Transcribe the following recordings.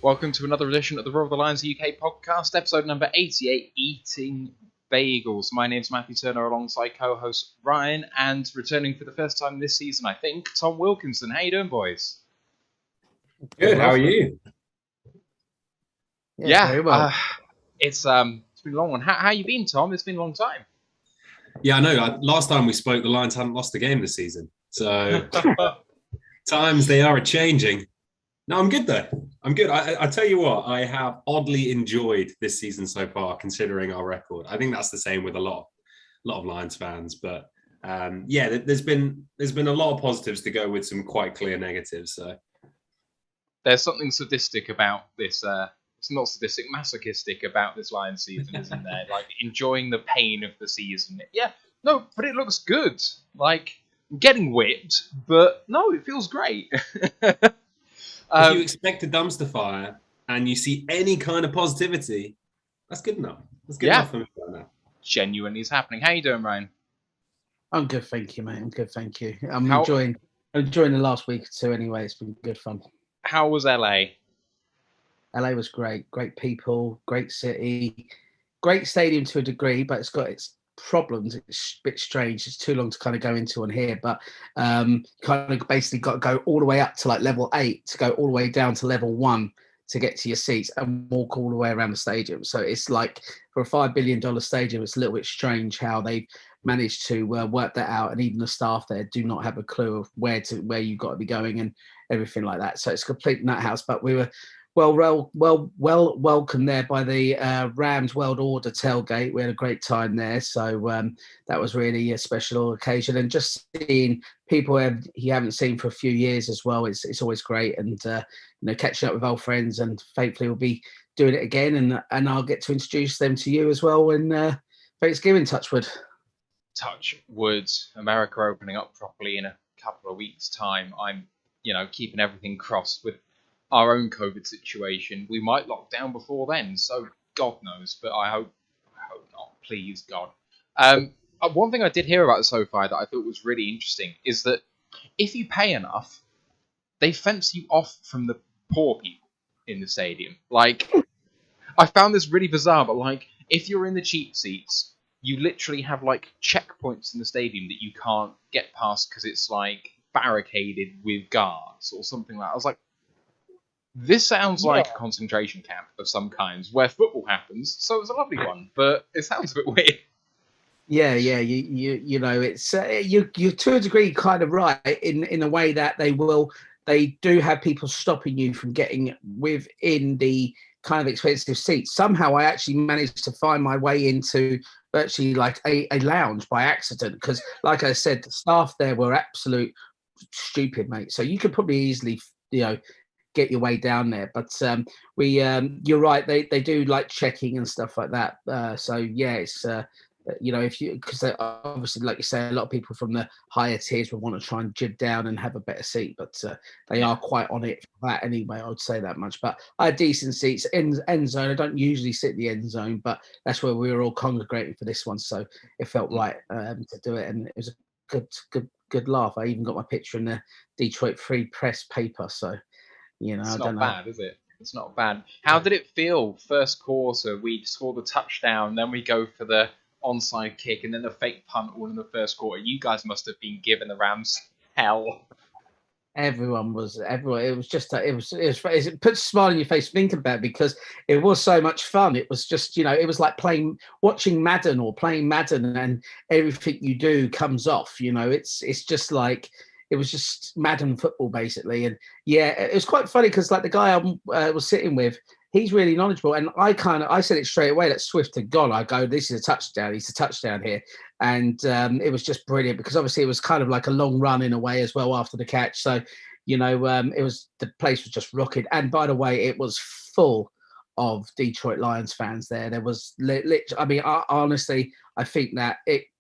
Welcome to another edition of the Roar of the Lions UK podcast, episode number 88, Eating Bagels. My name's Matthew Turner alongside co-host Ryan, and returning for the first time this season, I think, Tom Wilkinson. How you doing, boys? Good, how are you? Yeah, very well. It's been a long one. How you been, Tom? It's been a long time. Yeah, I know. Last time we spoke, the Lions hadn't lost a game this season. So times they are a-changing. No, I'm good, though. I'm good. I tell you what, I have oddly enjoyed this season so far, considering our record. I think that's the same with a lot of Lions fans. But yeah, there's been a lot of positives to go with some quite clear negatives. So there's something sadistic about this. It's not sadistic, masochistic about this Lions season, isn't there? Like enjoying the pain of the season. Yeah, no, but it looks good. Like getting whipped, but no, it feels great. If you expect a dumpster fire and you see any kind of positivity, that's good enough. That's good enough for me right now. Genuinely is happening. How you doing, Ryan? I'm good, thank you, mate. I'm good, thank you. I'm enjoying the last week or two anyway. It's been good fun. How was LA? LA was great. Great people, great city, great stadium to a degree, but it's got its problems. It's a bit strange. It's too long to kind of go into on here, but kind of basically got to go all the way up to like level 8 to go all the way down to level 1 to get to your seats and walk all the way around the stadium. So it's like for a $5 billion stadium, it's a little bit strange how they've managed to work that out, and even the staff there do not have a clue of where you've got to be going and everything like that. So it's a complete nut house, but we were well welcomed there by the Rams World Order tailgate. We had a great time there, so that was really a special occasion. And just seeing people you haven't seen for a few years as well, it's always great. And catching up with old friends, and thankfully we'll be doing it again. And I'll get to introduce them to you as well when Thanksgiving. Touchwood. America opening up properly in a couple of weeks' time. I'm keeping everything crossed with our own COVID situation. We might lock down before then, so God knows, but I hope not. Please, God. One thing I did hear about the SoFi that I thought was really interesting is that if you pay enough, they fence you off from the poor people in the stadium. Like, I found this really bizarre, but like, if you're in the cheap seats, you literally have like checkpoints in the stadium that you can't get past because it's like barricaded with guards or something like that. I was like, this sounds like a concentration camp of some kinds where football happens, so it was a lovely one, but it sounds a bit weird. Yeah, you know, it's you're to a degree kind of right in a way that they do have people stopping you from getting within the kind of expensive seats. Somehow I actually managed to find my way into virtually like a lounge by accident because, like I said, the staff there were absolute stupid, mate. So you could probably easily, get your way down there, but you're right, they do like checking and stuff like that, so yeah, it's if you, because obviously, like you say, a lot of people from the higher tiers would want to try and jib down and have a better seat, but they are quite on it for that anyway. I would say that much. But I had decent seats, end zone. I don't usually sit in the end zone, but that's where we were all congregating for this one, so it felt right to do it, and it was a good laugh. I even got my picture in the Detroit Free Press paper, so it's not bad, is it? It's not bad. How did it feel? First quarter, we score the touchdown, then we go for the onside kick, and then the fake punt all in the first quarter. You guys must have been giving the Rams hell. Everyone. It was just, it puts a smile on your face thinking about it because it was so much fun. It was just, it was like watching Madden or playing Madden, and everything you do comes off. It's just like. It was just Madden football, basically. And yeah, it was quite funny because like the guy I was sitting with, he's really knowledgeable. And I said it straight away, that Swift had gone. I go, this is a touchdown. He's a touchdown here. And it was just brilliant because obviously it was kind of like a long run in a way as well after the catch. So, the place was just rocking. And by the way, it was full of Detroit Lions fans there. There was honestly, I think that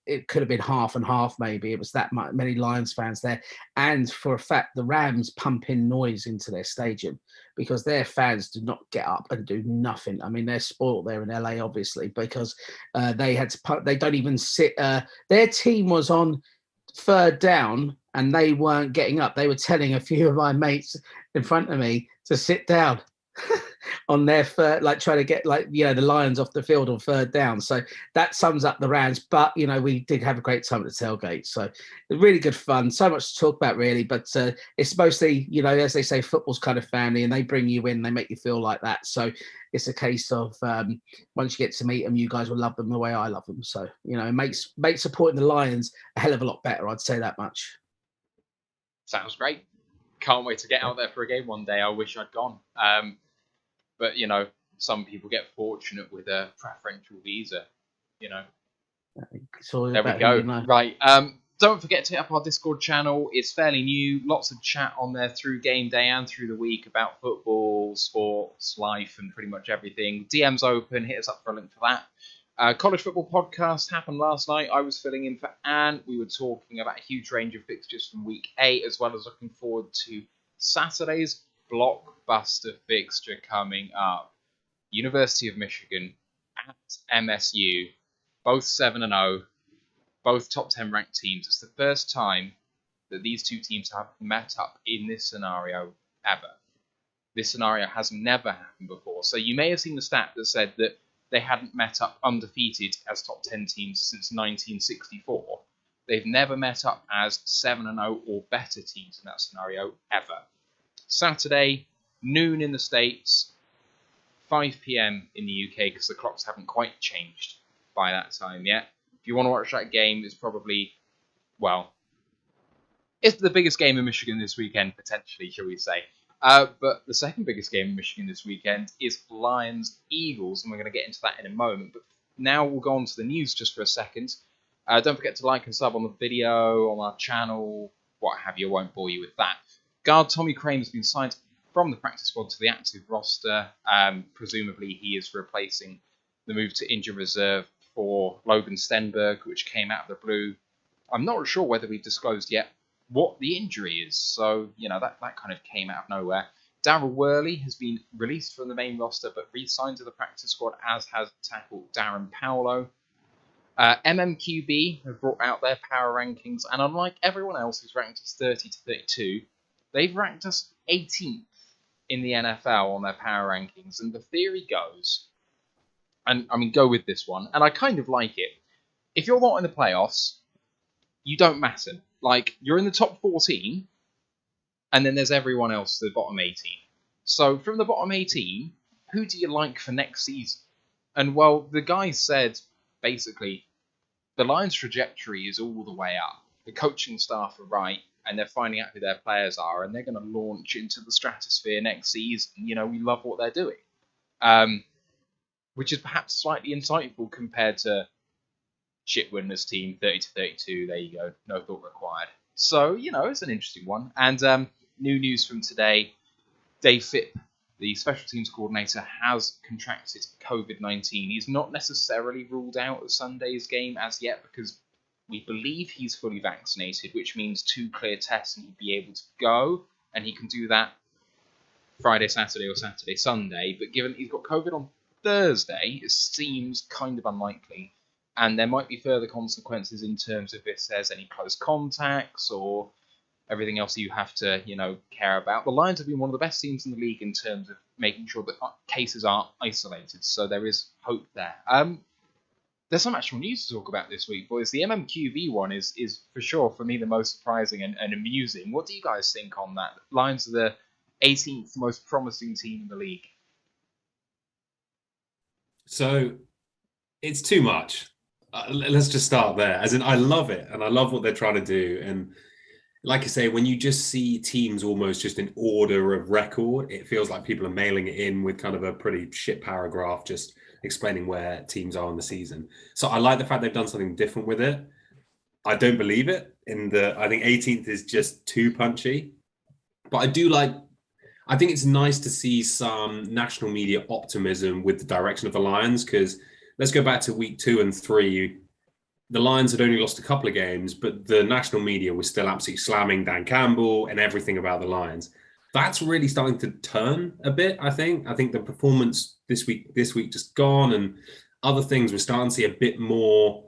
it could have been half and half, maybe. It was that many Lions fans there. And for a fact, the Rams pump in noise into their stadium because their fans do not get up and do nothing. I mean, they're spoiled there in LA, obviously, because they had to they don't even sit. Their team was on third down and they weren't getting up. They were telling a few of my mates in front of me to sit down on their third, like trying to get the Lions off the field on third down. So that sums up the Rams. But we did have a great time at the tailgate. So really good fun. So much to talk about, really. But it's mostly, as they say, football's kind of family, and they bring you in, they make you feel like that. So it's a case of once you get to meet them, you guys will love them the way I love them. So it makes supporting the Lions a hell of a lot better. I'd say that much. Sounds great. Can't wait to get out there for a game one day. I wish I'd gone. But, some people get fortunate with a preferential visa, So there we go. Right. Don't forget to hit up our Discord channel. It's fairly new. Lots of chat on there through game day and through the week about football, sports, life, and pretty much everything. DM's open. Hit us up for a link for that. College football podcast happened last night. I was filling in for Anne. We were talking about a huge range of fixtures from week 8, as well as looking forward to Saturday's blockbuster fixture coming up. University of Michigan at MSU, both 7-0, both top 10 ranked teams. It's the first time that these two teams have met up in this scenario ever. This scenario has never happened before. So you may have seen the stat that said that they hadn't met up undefeated as top 10 teams since 1964. They've never met up as 7-0 or better teams in that scenario ever. Saturday, noon in the States, 5 p.m. in the UK, because the clocks haven't quite changed by that time yet. If you want to watch that game, it's probably, it's the biggest game in Michigan this weekend, potentially, shall we say. But the second biggest game in Michigan this weekend is Lions-Eagles, and we're going to get into that in a moment. But now we'll go on to the news just for a second. Don't forget to like and sub on the video, on our channel, what have you. I won't bore you with that. Guard Tommy Crane has been signed from the practice squad to the active roster. Presumably he is replacing the move to injured reserve for Logan Stenberg, which came out of the blue. I'm not sure whether we've disclosed yet what the injury is, so that kind of came out of nowhere. Darryl Worley has been released from the main roster but re-signed to the practice squad, as has tackle Darren Paolo. MMQB have brought out their power rankings, and unlike everyone else who's ranked us 30 to 32, they've ranked us 18th in the NFL on their power rankings, and the theory goes, and I mean, go with this one, and I kind of like it. If you're not in the playoffs, you don't matter. Like, you're in the top 14, and then there's everyone else, the bottom 18. So from the bottom 18, who do you like for next season? And well, the guys said, basically, the Lions' trajectory is all the way up. The coaching staff are right, and they're finding out who their players are, and they're going to launch into the stratosphere next season. We love what they're doing. Which is perhaps slightly insightful compared to shit winners team, 30 to 32. There you go. No thought required. So, it's an interesting one. And new news from today, Dave Phipp, the special teams coordinator, has contracted COVID-19. He's not necessarily ruled out of Sunday's game as yet, because we believe he's fully vaccinated, which means 2 clear tests and he'd be able to go, and he can do that Friday, Saturday, or Saturday, Sunday. But given he's got COVID on Thursday, it seems kind of unlikely, and there might be further consequences in terms of if there's any close contacts or everything else you have to, care about. The Lions have been one of the best teams in the league in terms of making sure that cases are isolated, so there is hope there. There's some actual news to talk about this week, boys. The MMQB one is for sure, for me, the most surprising and amusing. What do you guys think on that? Lions are the 18th most promising team in the league. So it's too much. Let's just start there. As in, I love it, and I love what they're trying to do. And like I say, when you just see teams almost just in order of record, it feels like people are mailing it in with kind of a pretty shit paragraph just explaining where teams are in the season. So I like the fact they've done something different with it. I don't believe it. I think 18th is just too punchy. But I think it's nice to see some national media optimism with the direction of the Lions, because let's go back to week 2 and 3. the Lions had only lost a couple of games, but the national media was still absolutely slamming Dan Campbell and everything about the Lions. That's really starting to turn a bit, I think. I think the performance this week just gone, and other things, we're starting to see a bit more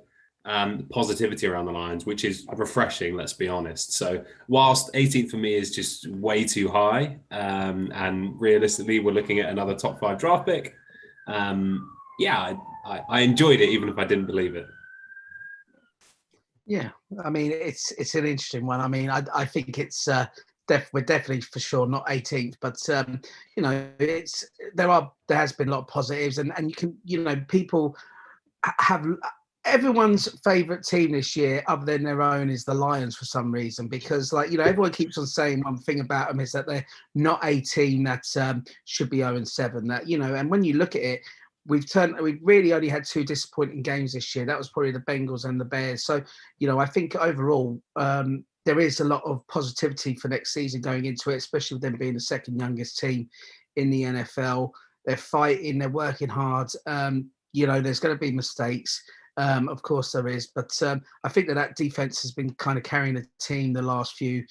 positivity around the Lions, which is refreshing, let's be honest. So whilst 18th for me is just way too high, and realistically we're looking at another top 5 draft pick, I enjoyed it even if I didn't believe it. Yeah, I mean, it's an interesting one. I mean, I think it's we're definitely for sure not 18th, but you know, there has been a lot of positives, and you can, you know, people have everyone's favorite team this year other than their own is the Lions for some reason, because, like, you know, everyone keeps on saying one thing about them is that they're not a team that should be 0-7, that, you know, and when you look at it, we've really only had 2 disappointing games this year. That was probably the Bengals and the Bears. So, you know, I think overall there is a lot of positivity for next season going into it, especially with them being the second youngest team in the NFL. They're fighting, they're working hard. You know, there's going to be mistakes. Of course there is, but I think that defense has been kind of carrying the team the last few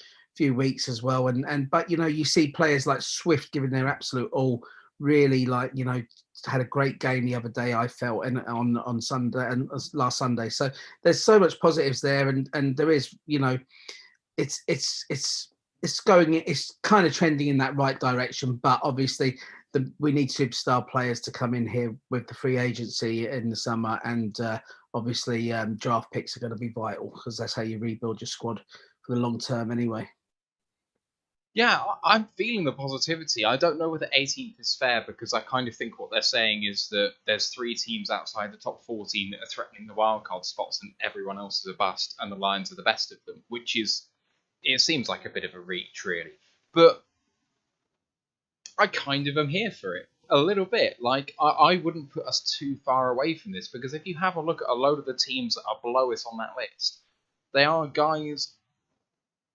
weeks as well. But, you know, you see players like Swift giving their absolute all, really, like, you know, had a great game the other day, I felt, and on Sunday and last Sunday. So there's so much positives there, and there is, you know, it's kind of trending in that right direction. But obviously, we need superstar players to come in here with the free agency in the summer, and obviously draft picks are going to be vital, because that's how you rebuild your squad for the long term anyway. Yeah, I'm feeling the positivity. I don't know whether 18th is fair, because I kind of think what they're saying is that there's 3 teams outside the top 14 that are threatening the wildcard spots, and everyone else is a bust, and the Lions are the best of them, which is, it seems like a bit of a reach, really. But I kind of am here for it a little bit. Like, I wouldn't put us too far away from this, because if you have a look at a load of the teams that are below us on that list, they are guys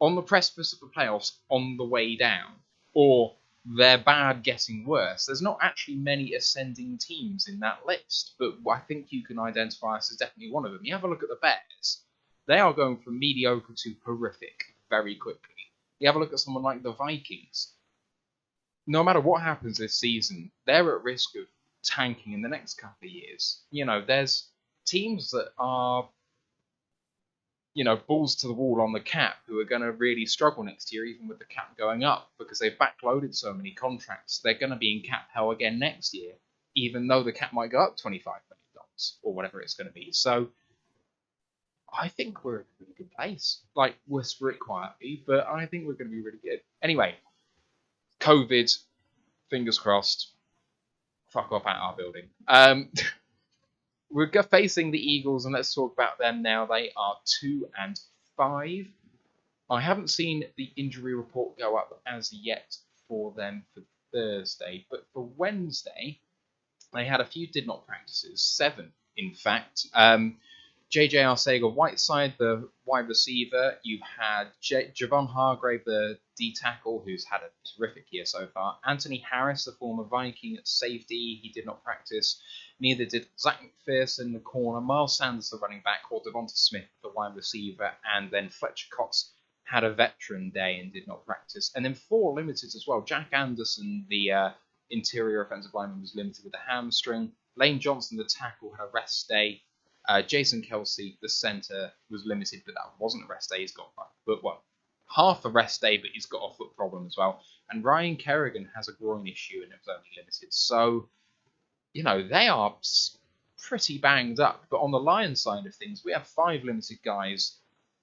on the precipice of the playoffs on the way down, or they're bad getting worse. There's not actually many ascending teams in that list, but I think you can identify us as definitely one of them. You have a look at the Bears. They are going from mediocre to horrific very quickly. You have a look at someone like the Vikings. No matter what happens this season, they're at risk of tanking in the next couple of years. You know, there's teams that are, you know, balls to the wall on the cap, who are going to really struggle next year, even with the cap going up, because they've backloaded so many contracts. They're going to be in cap hell again next year, even though the cap might go up $25 million or whatever it's going to be. So I think we're in a really good place. Like, whisper it quietly, but I think we're going to be really good. Anyway, COVID, fingers crossed. Fuck off out our building. We're facing the Eagles, and let's talk about them now. They are 2-5. I haven't seen the injury report go up as yet for them for Thursday, but for Wednesday, they had a few did not practices, 7 in fact. JJ Arcega-Whiteside, the wide receiver. You had Javon Hargrave, the D tackle, who's had a terrific year so far. Anthony Harris, the former Viking at safety, he did not practice. Neither did Zach McPherson, the corner, Miles Sanders, the running back, or Devonta Smith, the wide receiver. And then Fletcher Cox had a veteran day and did not practice. And then 4 limited as well. Jack Anderson, the interior offensive lineman, was limited with a hamstring. Lane Johnson, the tackle, had a rest day. Jason Kelsey, the centre, was limited, but that wasn't a rest day. He's got half a rest day, but he's got a foot problem as well. And Ryan Kerrigan has a groin issue and it was only limited. So, you know, they are pretty banged up. But on the Lions side of things, we have 5 limited guys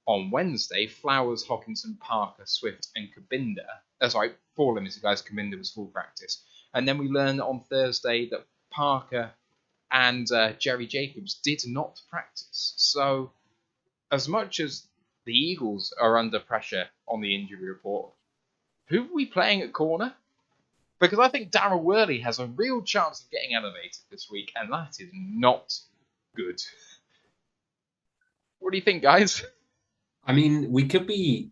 on Wednesday. Flowers, Hockenson, Parker, Swift, and Kabinda. 4 limited guys. Kabinda was full practice. And then we learned on Thursday that Parker and Jerry Jacobs did not practice. So, as much as the Eagles are under pressure on the injury report, who are we playing at corner? Because I think Darryl Worley has a real chance of getting elevated this week, and that is not good. What do you think, guys? I mean, we could be...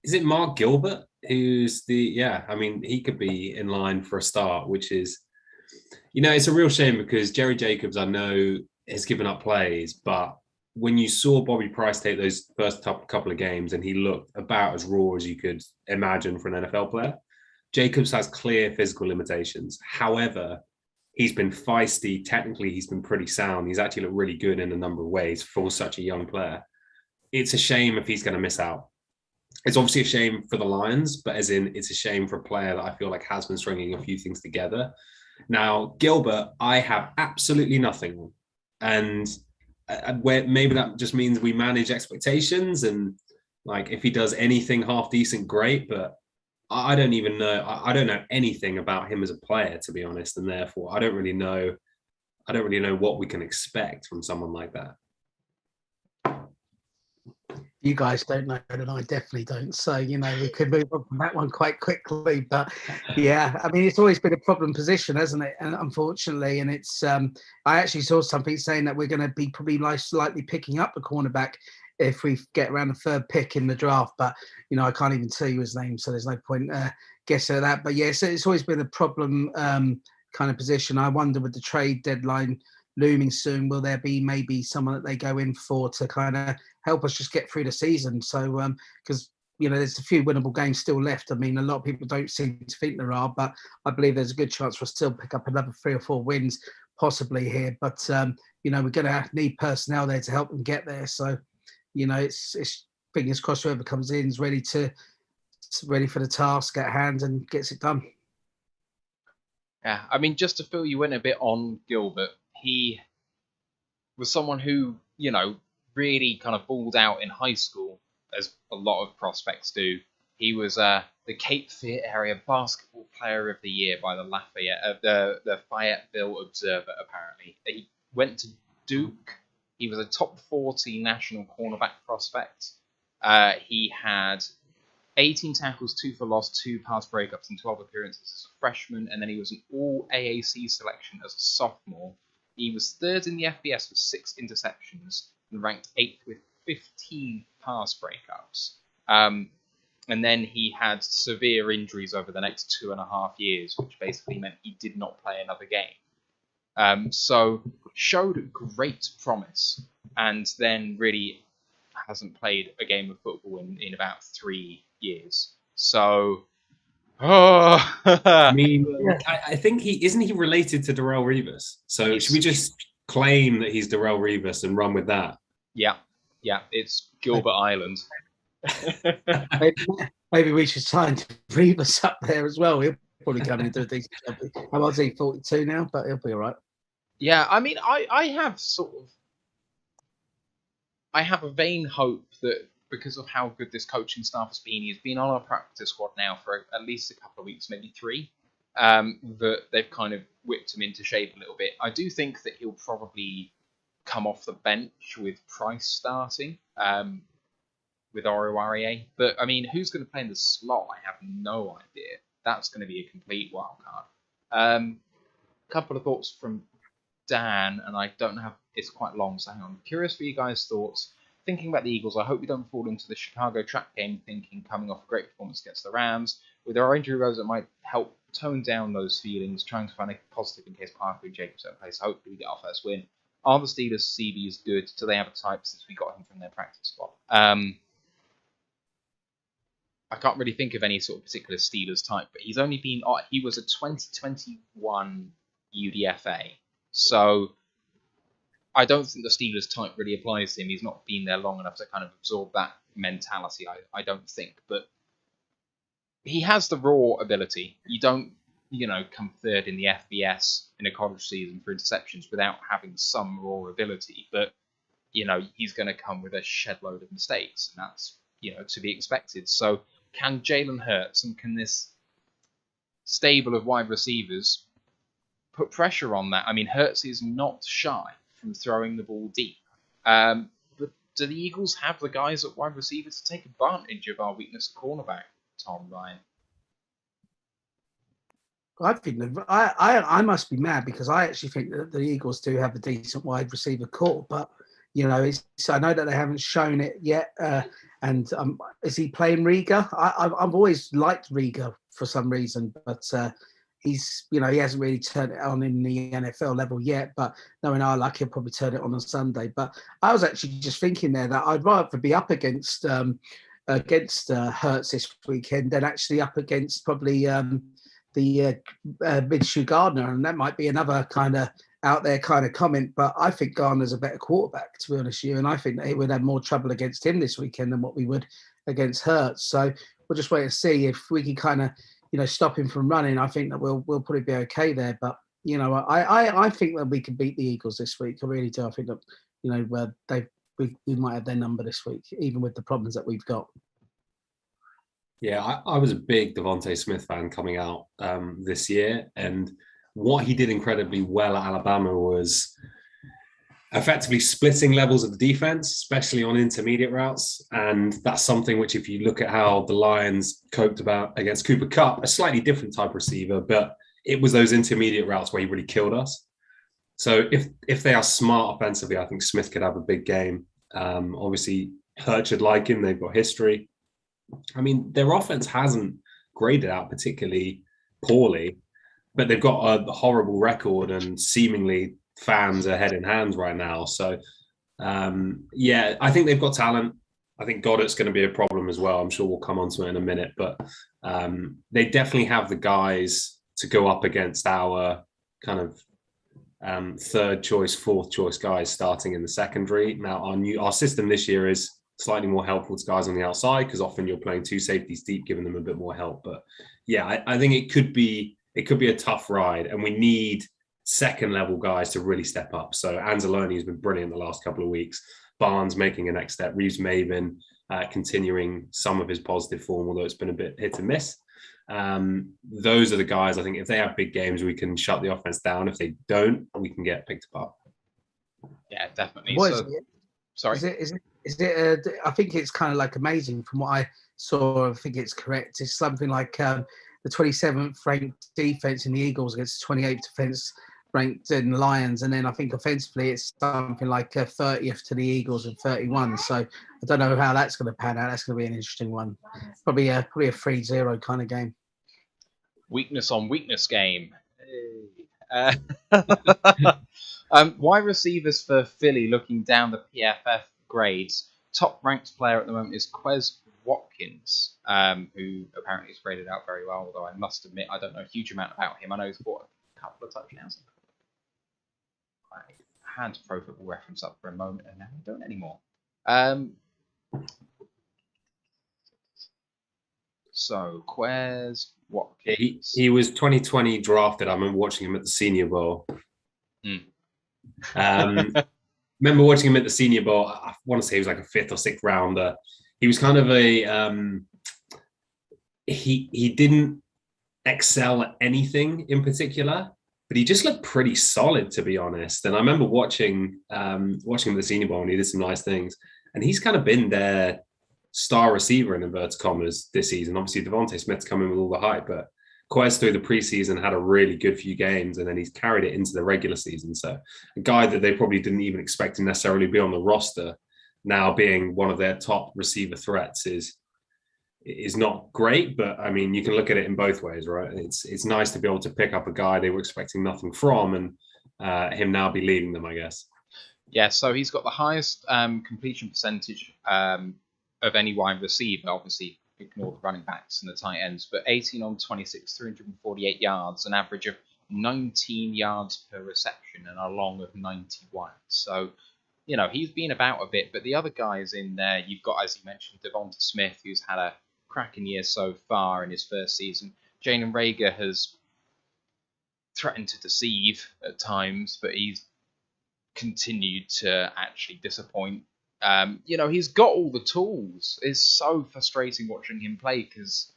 Is it Mark Gilbert who's the... Yeah, I mean, he could be in line for a start, which is... You know, it's a real shame because Jerry Jacobs, I know, has given up plays, but when you saw Bobby Price take those first couple of games and he looked about as raw as you could imagine for an NFL player, Jacobs has clear physical limitations. However, he's been feisty. Technically, he's been pretty sound. He's actually looked really good in a number of ways for such a young player. It's a shame if he's going to miss out. It's obviously a shame for the Lions, but as in, it's a shame for a player that I feel like has been stringing a few things together. Now, Gilbert, I have absolutely nothing on. And where maybe that just means we manage expectations, and like if he does anything half decent, great. But I don't even know. I don't know anything about him as a player, to be honest, and therefore I don't really know what we can expect from someone like that. You guys don't know, and I definitely don't. So, we could move on from that one quite quickly. But yeah, I mean, it's always been a problem position, hasn't it? And unfortunately, and it's, I actually saw something saying that we're going to be probably like slightly picking up a cornerback if we get around the third pick in the draft. But, I can't even tell you his name, so there's no point guessing at that. But yeah, so it's always been a problem kind of position. I wonder with the trade deadline looming soon, will there be maybe someone that they go in for to kind of help us just get through the season? So because there's a few winnable games still left. I mean, a lot of people don't seem to think there are, but I believe there's a good chance we'll still pick up another 3 or 4 wins possibly here. But we're going to need personnel there to help them get there. So it's fingers crossed whoever comes in is ready for the task at hand and gets it done. Yeah, I mean, just to fill you in a bit on Gilbert, he was someone who, really kind of balled out in high school, as a lot of prospects do. He was the Cape Fear Area Basketball Player of the Year by the the Fayetteville Observer, apparently. He went to Duke. He was a top 40 national cornerback prospect. He had 18 tackles, 2 for loss, 2 pass breakups, and 12 appearances as a freshman, and then he was an all-AAC selection as a sophomore. He was 3rd in the FBS with 6 interceptions and ranked 8th with 15 pass breakups. And then he had severe injuries over the next 2.5 years, which basically meant he did not play another game. So showed great promise, and then really hasn't played a game of football in about 3 years. So, I mean, I think he related to Darrelle Revis. So should we just claim that he's Darrelle Revis and run with that? Yeah, it's Gilbert Island. Maybe we should sign Revis up there as well. He'll probably come in and do a decent job. How old is he? 42 now, but he'll be all right. Yeah, I mean, I have a vain hope that because of how good this coaching staff has been, he's been on our practice squad now for at least a couple of weeks, maybe 3, that they've kind of whipped him into shape a little bit. I do think that he'll probably come off the bench with Price starting, with Oruwariye. But, I mean, who's going to play in the slot? I have no idea. That's going to be a complete wild card. Couple of thoughts from Dan, and I don't have, it's quite long, so hang on. Curious for you guys' thoughts. Thinking about the Eagles, I hope we don't fall into the Chicago trap game thinking coming off a great performance against the Rams. With our injury rows, it might help tone down those feelings, trying to find a positive in case Parker and Jacobs don't play, so hopefully we get our first win. Are the Steelers' CB is good? Do they have a type since we got him from their practice squad? I can't really think of any sort of particular Steelers type, but he's only been, he was a 2021 UDFA, so I don't think the Steelers type really applies to him. He's not been there long enough to kind of absorb that mentality, I don't think. But he has the raw ability. You don't, come 3rd in the FBS in a college season for interceptions without having some raw ability. But, he's going to come with a shed load of mistakes, and that's, to be expected. So can Jalen Hurts and can this stable of wide receivers put pressure on that? I mean, Hurts is not shy from throwing the ball deep. But do the Eagles have the guys at wide receiver to take advantage of our weakness at cornerback, Tom, Ryan? I think I must be mad because I actually think that the Eagles do have a decent wide receiver core, but I know that they haven't shown it yet. And is he playing Riga? I've always liked Riga for some reason, but he's, you know, he hasn't really turned it on in the NFL level yet, but knowing our luck, he'll probably turn it on Sunday. But I was actually just thinking there that I'd rather be up against Hertz this weekend than actually up against probably the Minshew Gardner, and that might be another kind of out there kind of comment, but I think Gardner's a better quarterback, to be honest with you, and I think that he would have more trouble against him this weekend than what we would against Hertz. So we'll just wait and see if we can kind of, you know, stop him from running. I think that we'll probably be okay there. But you know, I think that we can beat the Eagles this week. I really do. I think that, you know, we might have their number this week, even with the problems that we've got. Yeah, I was a big Devontae Smith fan coming out this year, and what he did incredibly well at Alabama was effectively splitting levels of the defense, especially on intermediate routes. And that's something which, if you look at how the Lions coped about against Cooper Kupp, a slightly different type of receiver, but it was those intermediate routes where he really killed us. So if they are smart offensively, I think Smith could have a big game. Obviously, Hurts should like him. They've got history. I mean, their offense hasn't graded out particularly poorly, but they've got a horrible record and seemingly fans are head in hands right now. So, yeah, I think they've got talent. I think Goddard's going to be a problem as well. I'm sure we'll come on to it in a minute, but they definitely have the guys to go up against our kind of third choice, fourth choice guys starting in the secondary. Now, our system this year is slightly more helpful to guys on the outside because often you're playing two safeties deep, giving them a bit more help. But yeah, I think it could be a tough ride, and we need second level guys to really step up. So Anzalone has been brilliant the last couple of weeks. Barnes making a next step. Reeves-Maybin continuing some of his positive form, although it's been a bit hit and miss. Those are the guys, I think, if they have big games, we can shut the offense down. If they don't, we can get picked apart. Yeah, definitely. Sorry. Is it? I think it's kind of like amazing from what I saw. I think it's correct. It's something like the 27th ranked defense in the Eagles against the 28th defense ranked in the Lions, and then I think offensively it's something like 30th to the Eagles and 31. So I don't know how that's going to pan out. That's going to be an interesting one. Probably a 3-0 kind of game. Weakness on weakness game. Wide receivers for Philly, looking down the PFF grades. Top ranked player at the moment is Quez Watkins, who apparently is graded out very well, although I must admit I don't know a huge amount about him. I know he's bought a couple of touchdowns. I had Pro Football Reference up for a moment and now I don't anymore. So Quez Watkins. He was 2020 drafted. I remember watching him at the Senior Bowl. Remember watching him at the Senior Bowl. I want to say he was like a 5th or 6th rounder. He was kind of a he didn't excel at anything in particular, but he just looked pretty solid, to be honest. And I remember watching him at the Senior Bowl, and he did some nice things. And he's kind of been their star receiver in inverted commas this season. Obviously, Devontae Smith's come in with all the hype, but Quez through the preseason had a really good few games, and then he's carried it into the regular season. So a guy that they probably didn't even expect to necessarily be on the roster, now being one of their top receiver threats is not great. But I mean, you can look at it in both ways, right? It's nice to be able to pick up a guy they were expecting nothing from, and him now be leading them, I guess. Yeah, so he's got the highest completion percentage of any wide receiver, obviously ignore the running backs and the tight ends, but 18 on 26, 348 yards, an average of 19 yards per reception and a long of 91. So, you know, he's been about a bit, but the other guys in there, you've got, as you mentioned, Devonta Smith, who's had a cracking year so far in his first season. Jalen Reagor has threatened to deceive at times, but he's continued to actually disappoint. You know, he's got all the tools. It's so frustrating watching him play because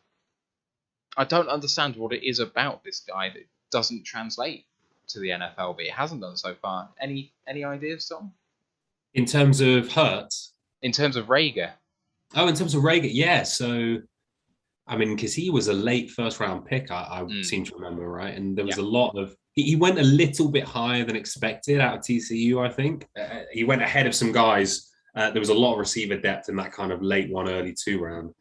I don't understand what it is about this guy that doesn't translate to the NFL, but it hasn't done so far. Any ideas, Tom? In terms of Hurts? In terms of Reagor. Oh, in terms of Reagor, yeah. So, I mean, because he was a late first-round pick, I seem to remember, right? And there was a lot of... He went a little bit higher than expected out of TCU, I think. He went ahead of some guys. There was a lot of receiver depth in that kind of late 1, early 2 round.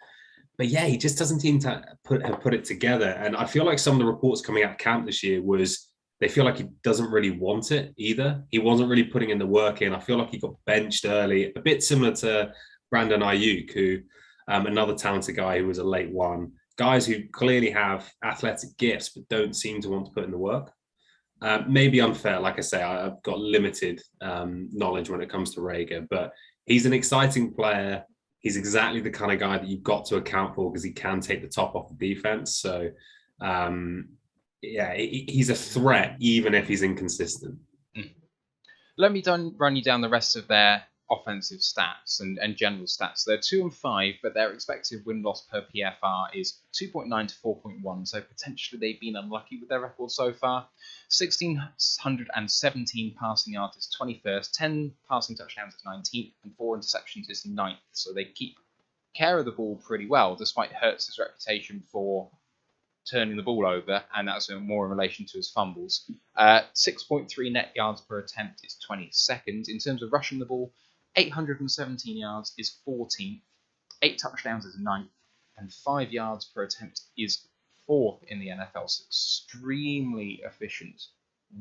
but yeah, he just doesn't seem to have put it together. And I feel like some of the reports coming out of camp this year was they feel like he doesn't really want it either. He wasn't really putting in the work in. I feel like he got benched early, a bit similar to Brandon Ayuk, who another talented guy who was a late one. Guys who clearly have athletic gifts but don't seem to want to put in the work. Maybe unfair, like I say, I've got limited knowledge when it comes to Rager, but he's an exciting player. He's exactly the kind of guy that you've got to account for because he can take the top off the defense. So, yeah, he's a threat even if he's inconsistent. Let me run you down the rest of their offensive stats and general stats. They're 2-5, but their expected win-loss per PFR is 2.9 to 4.1, so potentially they've been unlucky with their record so far. 1,617 passing yards is 21st, 10 passing touchdowns is 19th, and 4 interceptions is 9th, so they keep care of the ball pretty well, despite Hurts' reputation for turning the ball over, and that's more in relation to his fumbles. 6.3 net yards per attempt is 22nd. In terms of rushing the ball, 817 yards is 14th, 8 touchdowns is 9th, and 5 yards per attempt is 4th in the NFL. So extremely efficient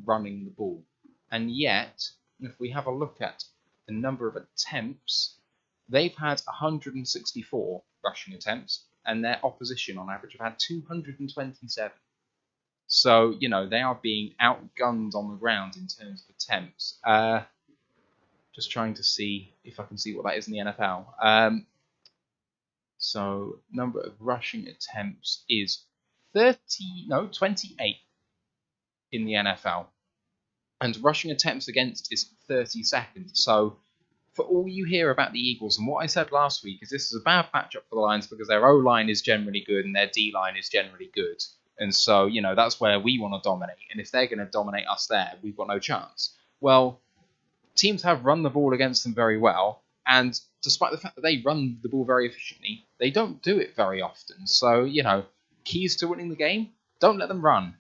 running the ball. And yet, if we have a look at the number of attempts, they've had 164 rushing attempts, and their opposition on average have had 227. So, they are being outgunned on the ground in terms of attempts. Just trying to see if I can see what that is in the NFL. So, number of rushing attempts is 28 in the NFL. And rushing attempts against is 32nd. So, for all you hear about the Eagles, and what I said last week is this is a bad matchup for the Lions because their O-line is generally good and their D-line is generally good. And so, that's where we want to dominate. And if they're going to dominate us there, we've got no chance. Well, teams have run the ball against them very well. And despite the fact that they run the ball very efficiently, they don't do it very often. So, keys to winning the game, don't let them run.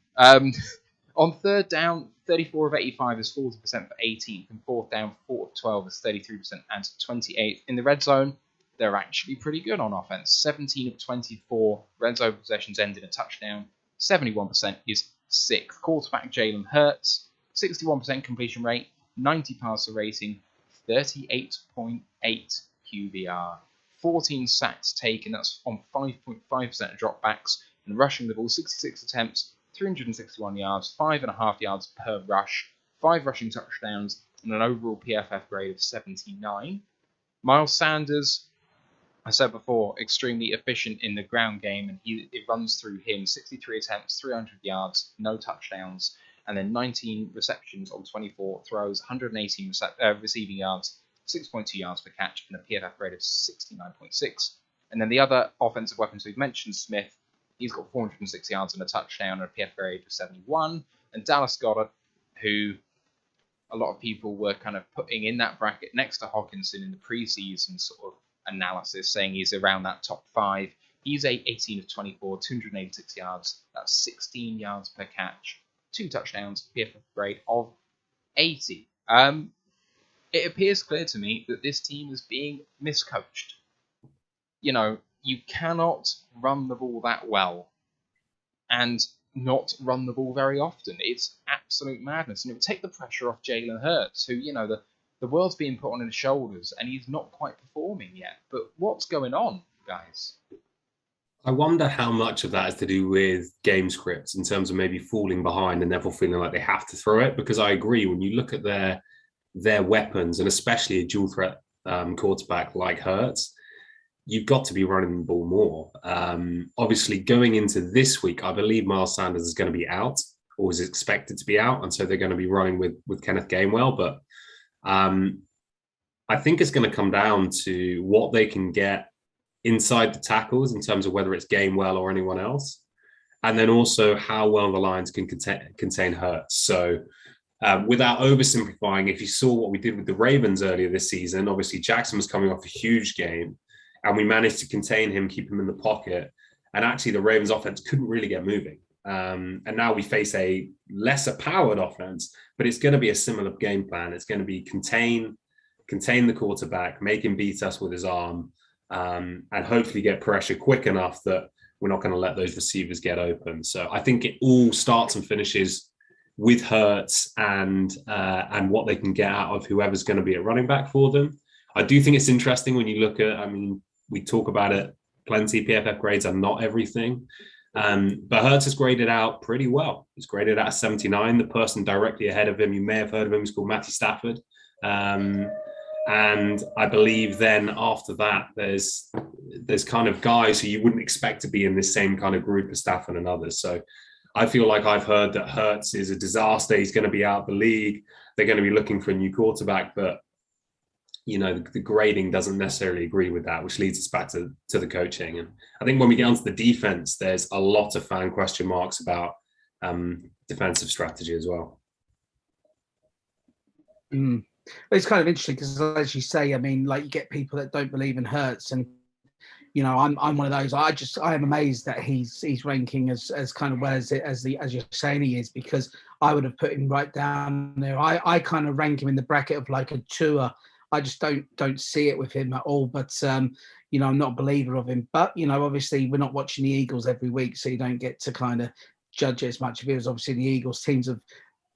On third down, 34 of 85 is 40% for 18th, and fourth down, 4 of 12 is 33% and 28th. In the red zone, they're actually pretty good on offense. 17 of 24 red zone possessions end in a touchdown. 71% is 6th. Quarterback Jalen Hurts, 61% completion rate, 90 passer rating, 38.8 QBR. 14 sacks taken, that's on 5.5% of dropbacks, and rushing the ball, 66 attempts, 361 yards, 5.5 yards per rush, 5 rushing touchdowns, and an overall PFF grade of 79. Miles Sanders, I said before, extremely efficient in the ground game, and it runs through him. 63 attempts, 300 yards, no touchdowns, and then 19 receptions on 24 throws, 118 receiving yards, 6.2 yards per catch, and a PFF grade of 69.6. And then the other offensive weapons we've mentioned, Smith, he's got 406 yards and a touchdown and a PFF grade of 71. And Dallas Goedert, who a lot of people were kind of putting in that bracket next to Hockenson in the preseason sort of analysis, saying he's around that top 5. He's 18 of 24, 286 yards. That's 16 yards per catch, 2 touchdowns, PFF grade of 80. It appears clear to me that this team is being miscoached. You cannot run the ball that well and not run the ball very often. It's absolute madness. And it would take the pressure off Jalen Hurts, who, the world's being put on his shoulders and he's not quite performing yet. But what's going on, guys? I wonder how much of that is to do with game scripts in terms of maybe falling behind and therefore feeling like they have to throw it. Because I agree, when you look at their weapons, and especially a dual threat quarterback like Hurts, you've got to be running the ball more. Obviously, going into this week, I believe Miles Sanders is going to be out or is expected to be out. And so they're going to be running with Kenneth Gainwell. But I think it's going to come down to what they can get inside the tackles in terms of whether it's Gainwell or anyone else. And then also how well the Lions can contain Hurts. So without oversimplifying, if you saw what we did with the Ravens earlier this season, obviously Jackson was coming off a huge game and we managed to contain him, keep him in the pocket. And actually the Ravens offense couldn't really get moving. And now we face a lesser powered offense, but it's going to be a similar game plan. It's going to be contain the quarterback, make him beat us with his arm, and hopefully get pressure quick enough that we're not going to let those receivers get open. So I think it all starts and finishes with Hurts and what they can get out of whoever's going to be a running back for them. I do think it's interesting when you look at, I mean, we talk about it plenty, PFF grades are not everything. But Hurts is graded out pretty well. He's graded out 79. The person directly ahead of him, you may have heard of him, is called Matthew Stafford. And I believe then after that, there's kind of guys who you wouldn't expect to be in this same kind of group as Stafford and others. So I feel like I've heard that Hurts is a disaster. He's going to be out of the league. They're going to be looking for a new quarterback, but you know, the grading doesn't necessarily agree with that, which leads us back to the coaching. And I think when we get onto the defense, there's a lot of fan question marks about defensive strategy as well. It's kind of interesting because, as you say, I mean, like you get people that don't believe in Hurts, and you know, I'm one of those. I am amazed that he's ranking as kind of well as you're saying he is, because I would have put him right down there. I kind of rank him in the bracket of like a Tua. I just don't see it with him at all. But you know, I'm not a believer of him. But you know, obviously, we're not watching the Eagles every week, so you don't get to kind of judge it as much. If it was obviously the Eagles teams of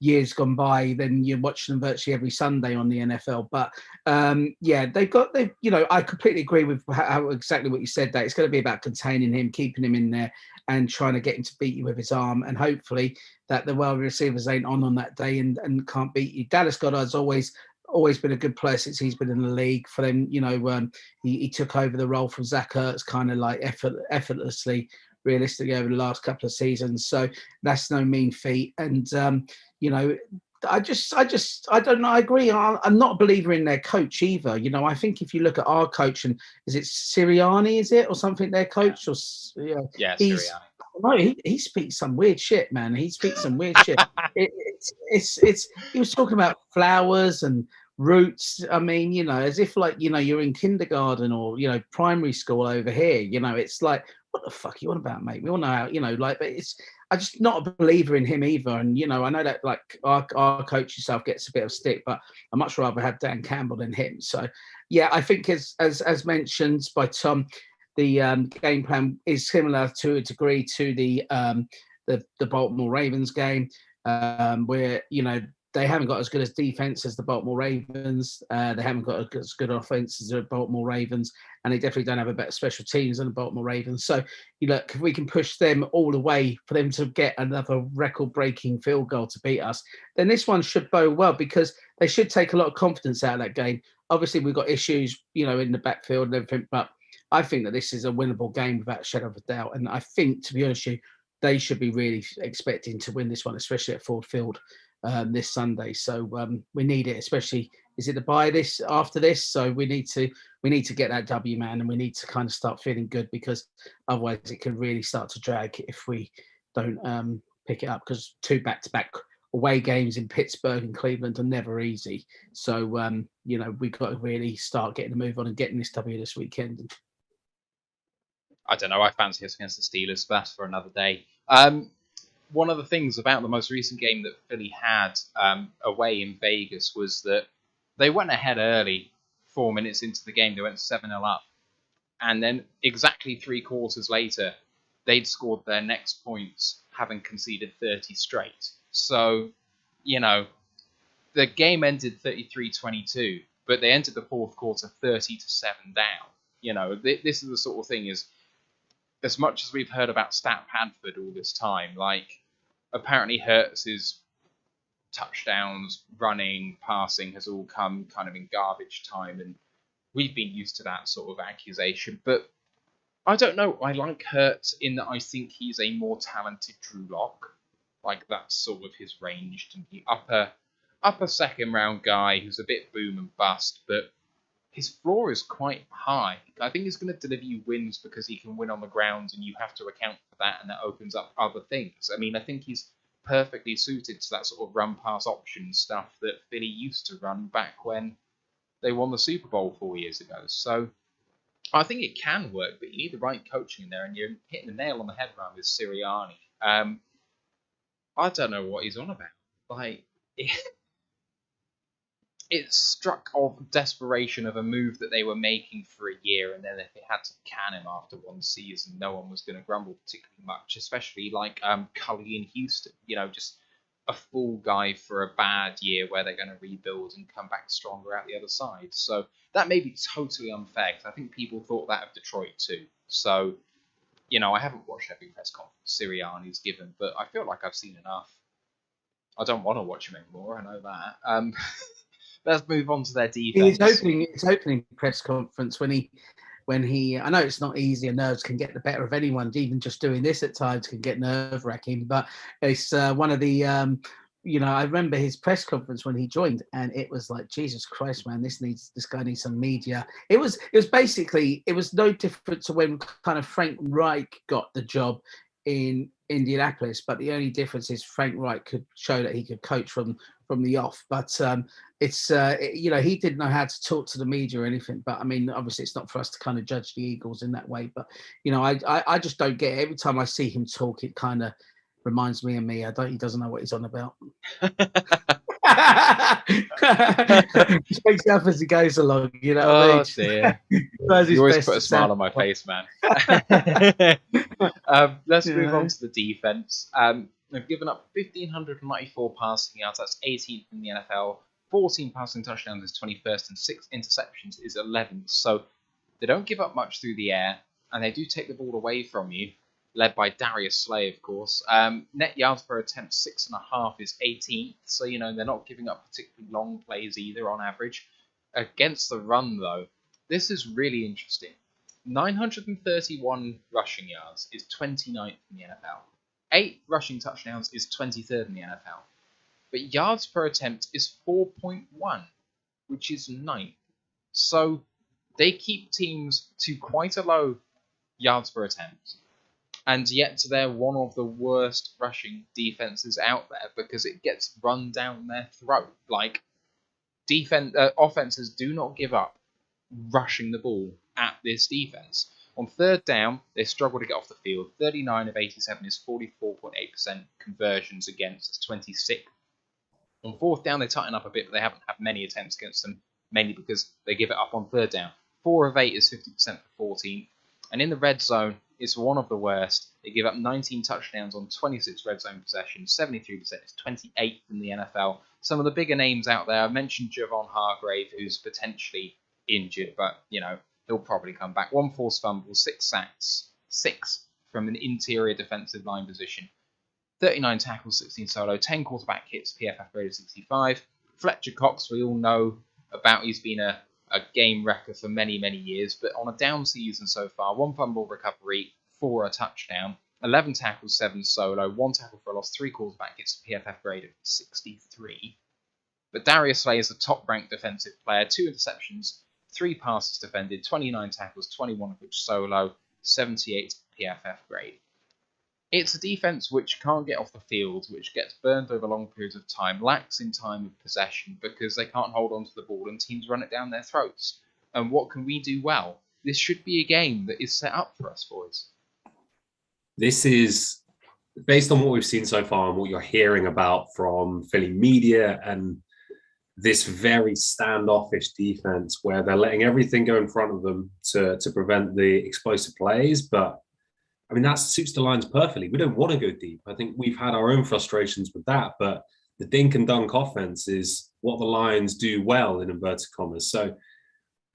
years gone by, then you're watching them virtually every Sunday on the NFL. But yeah, they've you know, I completely agree with how exactly what you said, that it's going to be about containing him, keeping him in there, and trying to get him to beat you with his arm, and hopefully that the wide receivers ain't on that day and can't beat you. Dallas Goedert's always been a good player since he's been in the league for them. You know, he took over the role from Zach Ertz kind of like effortlessly, realistically over the last couple of seasons. So that's no mean feat. And you know, I don't know. I agree. I'm not a believer in their coach either. You know, I think if you look at our coach, and is it Sirianni, is it, or something, their coach, or Yeah, he's Sirianni. no, he speaks some weird shit, man. He speaks some weird shit. It's he was talking about flowers and roots. I mean, you know, as if like, you know, you're in kindergarten or, you know, primary school over here. You know, it's like, what the fuck you on about, mate? We all know how, you know, like, but I'm just not a believer in him either. And, you know, I know that like our coach himself gets a bit of stick, but I'd much rather have Dan Campbell than him. So, yeah, I think as mentioned by Tom, the game plan is similar to a degree to the Baltimore Ravens game, where, you know, they haven't got as good as defense as the Baltimore Ravens. They haven't got as good offense as the Baltimore Ravens, and they definitely don't have a better special teams than the Baltimore Ravens. So, you know, if we can push them all the way for them to get another record-breaking field goal to beat us, then this one should bode well, because they should take a lot of confidence out of that game. Obviously, we've got issues, you know, in the backfield and everything, but I think that this is a winnable game without a shadow of a doubt. And I think, to be honest with you, they should be really expecting to win this one, especially at Ford Field this Sunday. So we need it, especially, is it the bye this after this? So we need to get that W, man, and we need to kind of start feeling good, because otherwise it can really start to drag if we don't pick it up, because 2 back-to-back away games in Pittsburgh and Cleveland are never easy. So you know, we've got to really start getting a move on and getting this W this weekend. I don't know. I fancy us against the Steelers, but that's for another day. One of the things about the most recent game that Philly had away in Vegas was that they went ahead early. 4 minutes into the game, they went 7-0 up. And then exactly 3 quarters later, they'd scored their next points, having conceded 30 straight. So, you know, the game ended 33-22, but they entered the fourth quarter 30-7 down. You know, this is the sort of thing, is, as much as we've heard about Stat Padford all this time, like, apparently Hurts' touchdowns, running, passing has all come kind of in garbage time, and we've been used to that sort of accusation. But I don't know. I like Hurts in that I think he's a more talented Drew Lock. Like, that's sort of his range to be upper second round guy who's a bit boom and bust, but his floor is quite high. I think he's going to deliver you wins because he can win on the ground, and you have to account for that, and that opens up other things. I mean, I think he's perfectly suited to that sort of run-pass option stuff that Philly used to run back when they won the Super Bowl 4 years ago. So I think it can work, but you need the right coaching in there, and you're hitting the nail on the head around with Sirianni. I don't know what he's on about. Like, it struck of desperation of a move that they were making for a year, and then if they had to can him after one season, no one was going to grumble particularly much, especially like Cully in Houston. Just a fool guy for a bad year where they're going to rebuild and come back stronger out the other side. So that may be totally unfair, because I think people thought that of Detroit too. So, I haven't watched every press conference Sirianni's given, but I feel like I've seen enough. I don't want to watch him anymore, I know that. Let's move on to their defense. His opening press conference when he I know it's not easy and nerves can get the better of anyone. Even just doing this at times can get nerve wracking. But it's one of the I remember his press conference when he joined, and it was like, Jesus Christ, man, this guy needs some media. It was basically, it was no different to when kind of Frank Reich got the job in Indianapolis, but the only difference is Frank Reich could show that he could coach from the off. But it's he didn't know how to talk to the media or anything. But I mean, obviously, it's not for us to kind of judge the Eagles in that way. But I just don't get it. Every time I see him talk, it kind of reminds me of me. He doesn't know what he's on about. He makes up as he goes along, what I mean? Dear. You always put a smile on my face, man. Let's move on to the defense. They've given up 1,594 passing yards. That's 18th in the NFL. 14 passing touchdowns is 21st, and 6 interceptions is 11th. So they don't give up much through the air, and they do take the ball away from you, led by Darius Slay, of course. Net yards per attempt, 6.5 is 18th. So, they're not giving up particularly long plays either on average. Against the run, though, this is really interesting. 931 rushing yards is 29th in the NFL. 8 rushing touchdowns is 23rd in the NFL. But yards per attempt is 4.1, which is 9th. So they keep teams to quite a low yards per attempt. And yet they're one of the worst rushing defenses out there, because it gets run down their throat. Like, offenses do not give up rushing the ball at this defense. On third down, they struggle to get off the field. 39 of 87 is 44.8% conversions against. It's 26th. On fourth down, they tighten up a bit, but they haven't had many attempts against them, mainly because they give it up on third down. 4 of 8 is 50% for 14. And in the red zone, it's one of the worst. They give up 19 touchdowns on 26 red zone possessions. 73% is 28th in the NFL. Some of the bigger names out there, I mentioned Javon Hargrave, who's potentially injured, but, he'll probably come back. 1 forced fumble, 6 sacks, 6 from an interior defensive line position. 39 tackles, 16 solo, 10 quarterback hits, PFF grade of 65. Fletcher Cox, we all know about. He's been a game wrecker for many, many years, but on a down season so far, 1 fumble recovery, 4 a touchdown, 11 tackles, 7 solo, 1 tackle for a loss, 3 quarterback hits, PFF grade of 63. But Darius Slay is the top-ranked defensive player, 2 interceptions, 3 passes defended, 29 tackles, 21 of which solo, 78 PFF grade. It's a defense which can't get off the field, which gets burned over long periods of time, lacks in time of possession because they can't hold on to the ball and teams run it down their throats. And what can we do well? This should be a game that is set up for us, boys. This is based on what we've seen so far and what you're hearing about from Philly media and this very standoffish defense where they're letting everything go in front of them to prevent the explosive plays. But I mean, that suits the Lions perfectly. We don't want to go deep. I think we've had our own frustrations with that, but the dink and dunk offense is what the Lions do well, in inverted commas. So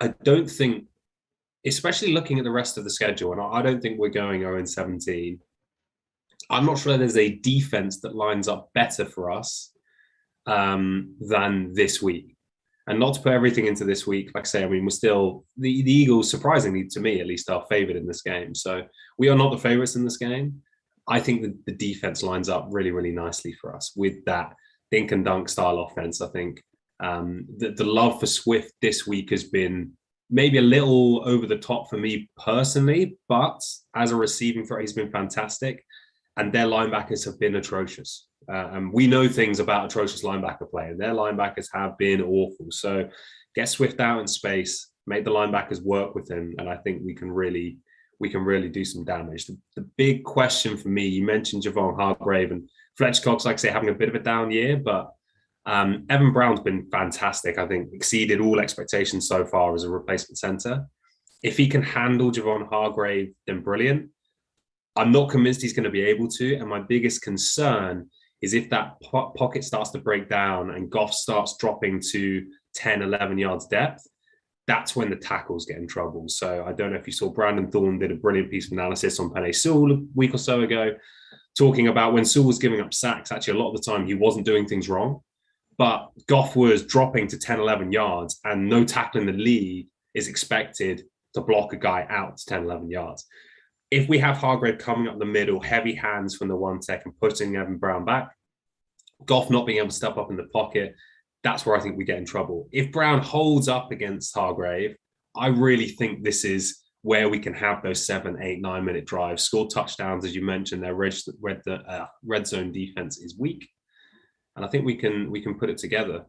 I don't think, especially looking at the rest of the schedule, and I don't think we're going 0-17. I'm not sure there's a defense that lines up better for us than this week. And not to put everything into this week, like I say, I mean, we're still, the Eagles, surprisingly to me, at least, are favored in this game. So we are not the favorites in this game. I think that the defense lines up really, really nicely for us with that dink and dunk style offense. I think the love for Swift this week has been maybe a little over the top for me personally, but as a receiving threat, he's been fantastic. And their linebackers have been atrocious. And we know things about atrocious linebacker play, and their linebackers have been awful. So get Swift out in space, make the linebackers work with him, and I think we can really do some damage. The big question for me, you mentioned Javon Hargrave and Fletcher Cox, like I say, having a bit of a down year, but Evan Brown's been fantastic. I think exceeded all expectations so far as a replacement centre. If he can handle Javon Hargrave, then brilliant. I'm not convinced he's going to be able to. And my biggest concern is if that pocket starts to break down and Goff starts dropping to 10, 11 yards depth, that's when the tackles get in trouble. So I don't know if you saw Brandon Thorne did a brilliant piece of analysis on Penei Sewell a week or so ago, talking about when Sewell was giving up sacks, actually a lot of the time he wasn't doing things wrong, but Goff was dropping to 10, 11 yards and no tackle in the league is expected to block a guy out to 10, 11 yards. If we have Hargrave coming up the middle, heavy hands from the 1 tech and putting Evan Brown back, Goff not being able to step up in the pocket, that's where I think we get in trouble. If Brown holds up against Hargrave, I really think this is where we can have those 7, 8, 9-minute drives, score touchdowns. As you mentioned, their red zone defense is weak. And I think we can put it together.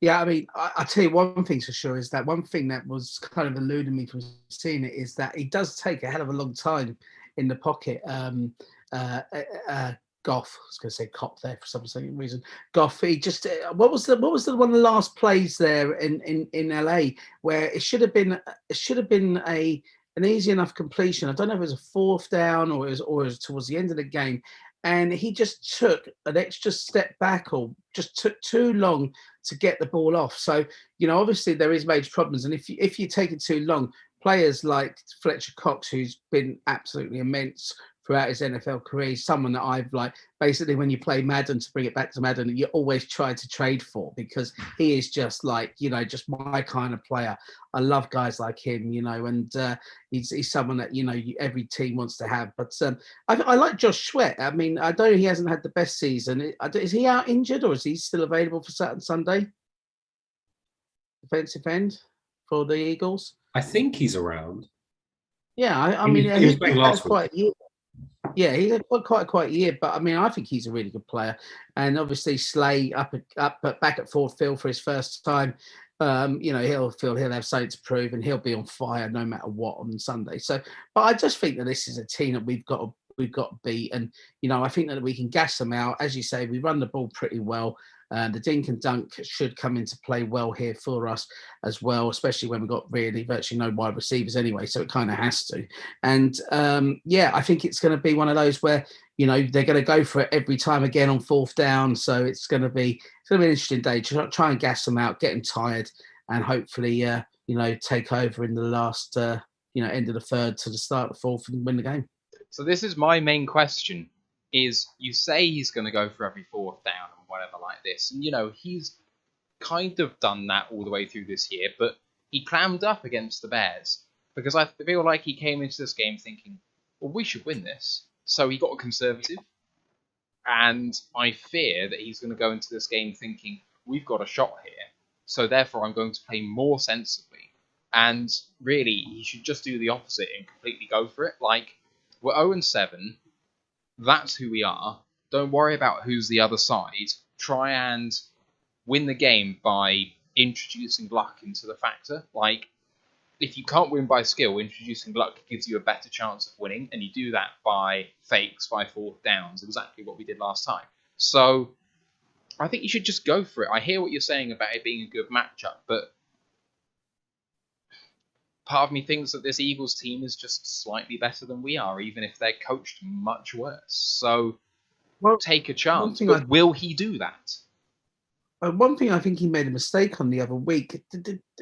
Yeah, I mean, I'll tell you one thing for sure is that one thing that was kind of eluding me from seeing it is that he does take a hell of a long time in the pocket. Goff, I was going to say cop there for some reason. Goff, he just what was the one of the last plays there in LA where it should have been an easy enough completion. I don't know if it was a 4th down or it was towards the end of the game. And he just took an extra step back or just took too long to get the ball off. So, obviously there is major problems. And if you take it too long, players like Fletcher Cox, who's been absolutely immense throughout his NFL career, he's someone that I've basically when you play Madden, to bring it back to Madden, you always try to trade for because he is just just my kind of player. I love guys like him, and he's someone that, every team wants to have. But I like Josh Sweat. I mean, I know he hasn't had the best season. Is he out injured or is he still available for Saturday and Sunday? Defensive end for the Eagles? I think he's around. Yeah, I mean, he was playing last week. Yeah, he's had quite a year, but I mean, I think he's a really good player. And obviously, Slay back at Ford Field for his first time. He'll have something to prove, and he'll be on fire no matter what on Sunday. So, but I just think that this is a team that we've got to beat, and I think that we can gas them out. As you say, we run the ball pretty well. The dink and dunk should come into play well here for us as well, especially when we've got really virtually no wide receivers anyway, so it kind of has to. And I think it's going to be one of those where they're going to go for it every time again on 4th down. So it's going to be an interesting day. Try and gas them out, get them tired, and hopefully take over in the last end of the 3rd to the start of the 4th and win the game. So this is my main question. Is you say he's going to go for every 4th down and whatever like this. And, he's kind of done that all the way through this year, but he clammed up against the Bears because I feel like he came into this game thinking, well, we should win this. So he got conservative. And I fear that he's going to go into this game thinking, we've got a shot here. So therefore, I'm going to play more sensibly. And really, he should just do the opposite and completely go for it. Like, we're 0-7. That's who we are. Don't worry about who's the other side. Try and win the game by introducing luck into the factor. Like, if you can't win by skill, introducing luck gives you a better chance of winning, and you do that by fakes, by 4th downs, exactly what we did last time. So, I think you should just go for it. I hear what you're saying about it being a good matchup, but part of me thinks that this Eagles team is just slightly better than we are, even if they're coached much worse. So, take a chance. But will he do that? One thing I think he made a mistake on the other week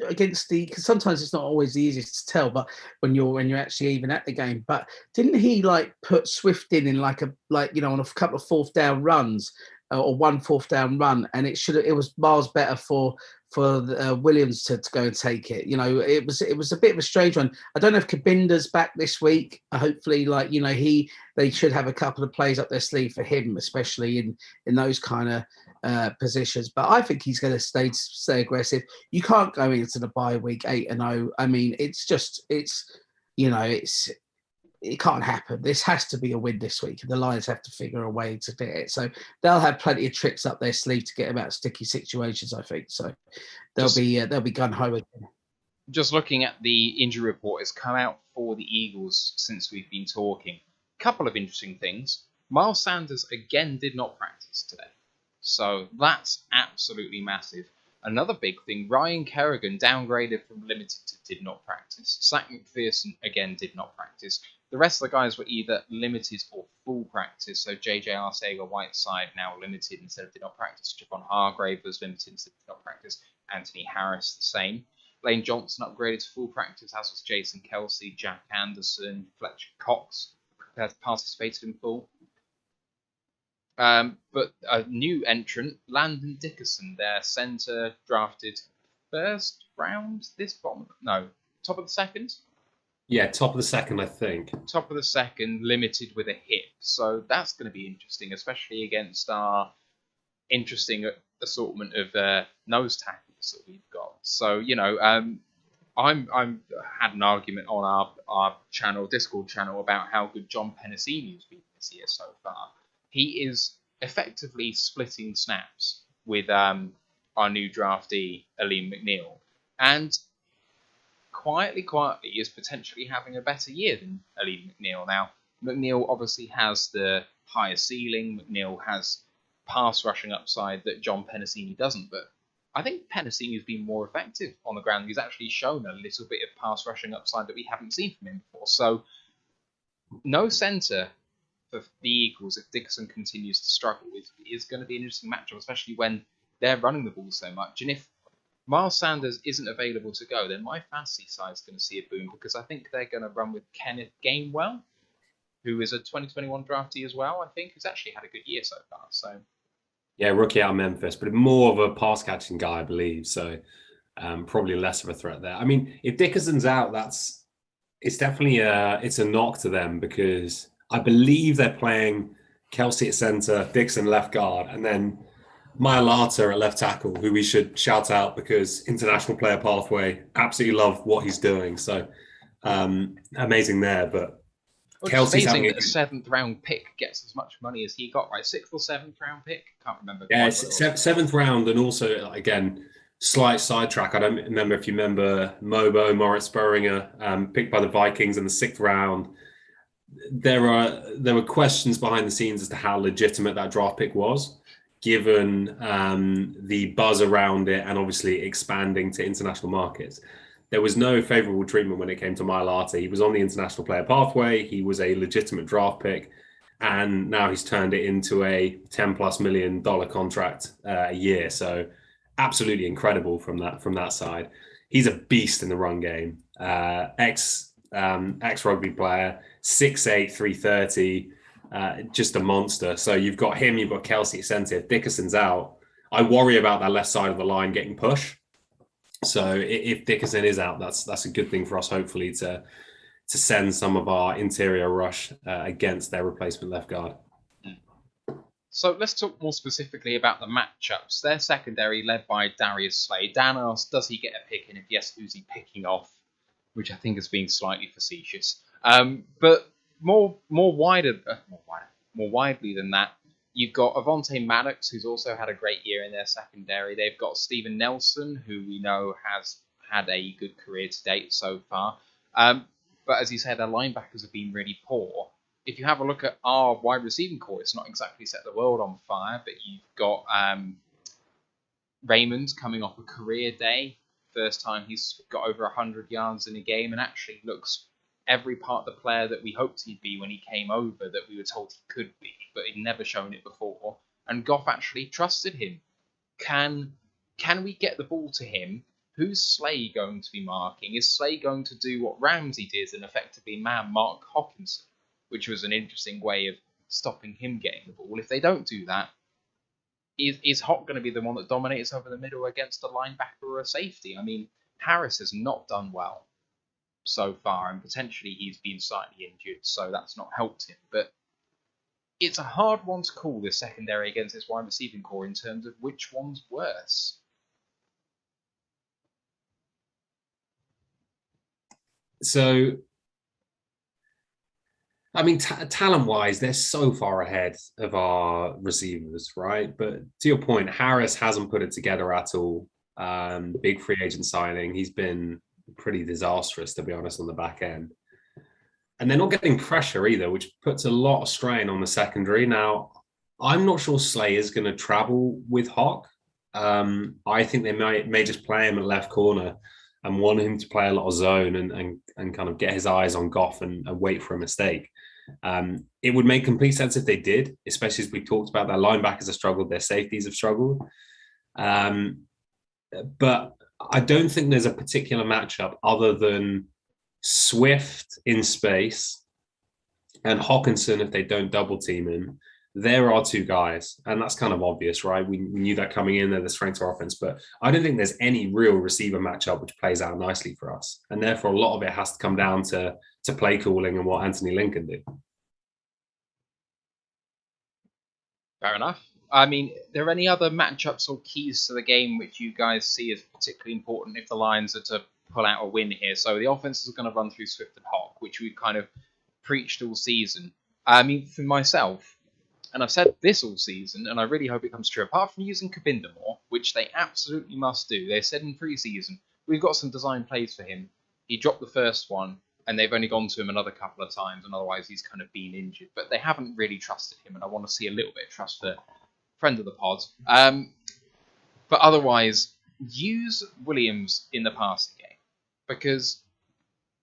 against because sometimes it's not always the easiest to tell, but when you're actually even at the game. But didn't he put Swift in on a couple of 4th down runs or 1 4th down run, and it was miles better for Williams to go and take it. It was a bit of a strange one. I don't know if Kabinda's back this week. Hopefully, they should have a couple of plays up their sleeve for him, especially in those kind of positions. But I think he's going to stay aggressive. You can't go into the bye week 8-0. I mean, it can't happen. This has to be a win this week. The Lions have to figure a way to do it. So they'll have plenty of tricks up their sleeve to get them out of sticky situations, I think. So they'll be gun-ho again. Just looking at the injury report, it's come out for the Eagles since we've been talking. Couple of interesting things. Miles Sanders again did not practice today. So that's absolutely massive. Another big thing, Ryan Kerrigan downgraded from limited to did not practice. Zach McPherson again did not practice. The rest of the guys were either limited or full practice. So JJ Arcega-Whiteside now limited instead of did not practice. Javon Hargrave was limited instead of did not practice. Anthony Harris the same. Lane Johnson upgraded to full practice, as was Jason Kelsey, Jack Anderson, Fletcher Cox participated in full. But a new entrant, Landon Dickerson, their centre, drafted first round top of the second? Yeah, top of the second, I think. Top of the second, limited with a hip. So that's going to be interesting, especially against our interesting assortment of nose tackles that we've got. So, I'm had an argument on our channel, Discord channel, about how good John Penasini's been this year so far. He is effectively splitting snaps with our new draftee, Aleem McNeil, and quietly is potentially having a better year than Aleem McNeil. Now, McNeil obviously has the higher ceiling. McNeil has pass rushing upside that John Penasini doesn't, but I think Penasini's been more effective on the ground. He's actually shown a little bit of pass rushing upside that we haven't seen from him before. So, no centre for the Eagles if Dickerson continues to struggle is going to be an interesting matchup, especially when they're running the ball so much. And if Miles Sanders isn't available to go, then my fantasy side is going to see a boom because I think they're going to run with Kenneth Gainwell, who is a 2021 draftee as well, I think, who's actually had a good year so far. So, yeah, rookie out of Memphis, but more of a pass catching guy, I believe. So probably less of a threat there. I mean, if Dickerson's out, it's definitely it's a knock to them because I believe they're playing Kelsey at center, Dixon left guard, and then Mailata at left tackle, who we should shout out because international player pathway, absolutely love what he's doing. So amazing there. But Kelsey's amazing that a 7th round pick gets as much money as he got, right? 6th or 7th round pick? Can't remember. Yeah, 7th round, and also again, slight sidetrack. I don't remember if you remember Mobo, Moritz Spurringer, picked by the Vikings in the 6th round. There were questions behind the scenes as to how legitimate that draft pick was, given the buzz around it and obviously expanding to international markets. There was no favorable treatment when it came to Mailata. He was on the international player pathway. He was a legitimate draft pick. And now he's turned it into a $10+ million contract a year. So absolutely incredible from that side. He's a beast in the run game. Ex-rugby player, 6'8", 330, just a monster. So you've got him, you've got Kelsey at centre. If Dickerson's out, I worry about that left side of the line getting pushed. So if Dickerson is out, that's a good thing for us, hopefully, to send some of our interior rush against their replacement left guard. So let's talk more specifically about the matchups. Their secondary, led by Darius Slay. Dan asked, does he get a pick? And if yes, who's he picking off? Which I think has been slightly facetious. But more widely than that, you've got Avonte Maddox, who's also had a great year in their secondary. They've got Steven Nelson, who we know has had a good career to date so far. But as you said, their linebackers have been really poor. If you have a look at our wide receiving core, it's not exactly set the world on fire, but you've got Raymond coming off a career day. First time he's got over 100 yards in a game and actually looks every part of the player that we hoped he'd be when he came over, that we were told he could be, but he'd never shown it before. And Goff actually trusted him. Can we get the ball to him? Who's Slay going to be marking? Is Slay going to do what Ramsey did and effectively man Mark Hockenson, which was an interesting way of stopping him getting the ball? If they don't do that, is Hock going to be the one that dominates over the middle against a linebacker or a safety? I mean, Harris has not done well so far, and potentially he's been slightly injured, so that's not helped him. But it's a hard one to call, this secondary against this wide receiving core, in terms of which one's worse. So, I mean, talent-wise, they're so far ahead of our receivers, right? But to your point, Harris hasn't put it together at all. Big free agent signing. He's been pretty disastrous, to be honest, on the back end. and they're not getting pressure either, which puts a lot of strain on the secondary. Now, I'm not sure Slay is going to travel with Hock. I think they may just play him at left corner and want him to play a lot of zone and kind of get his eyes on Goff and wait for a mistake. It would make complete sense if they did, especially as we talked about, their linebackers have struggled, their safeties have struggled. But I don't think there's a particular matchup other than Swift in space and Hawkinson if they don't double team him. There are two guys, and that's kind of obvious, right? We knew that coming in, they're the strength of offense, but I don't think there's any real receiver matchup which plays out nicely for us. And therefore, a lot of it has to come down to play calling and what Anthony Lynn can do. Fair enough. I mean, are there any other matchups or keys to the game which you guys see as particularly important if the Lions are to pull out a win here? So the offense is going to run through Swift and Hawk, which we've kind of preached all season. I mean, for myself, and I've said this all season, and I really hope it comes true, apart from using Kabinda more, which they absolutely must do. They said in pre-season, we've got some design plays for him. He dropped the first one, and they've only gone to him another couple of times, and otherwise he's kind of been injured. But they haven't really trusted him, and I want to see a little bit of trust for friend of the pod. But otherwise, use Williams in the passing game, because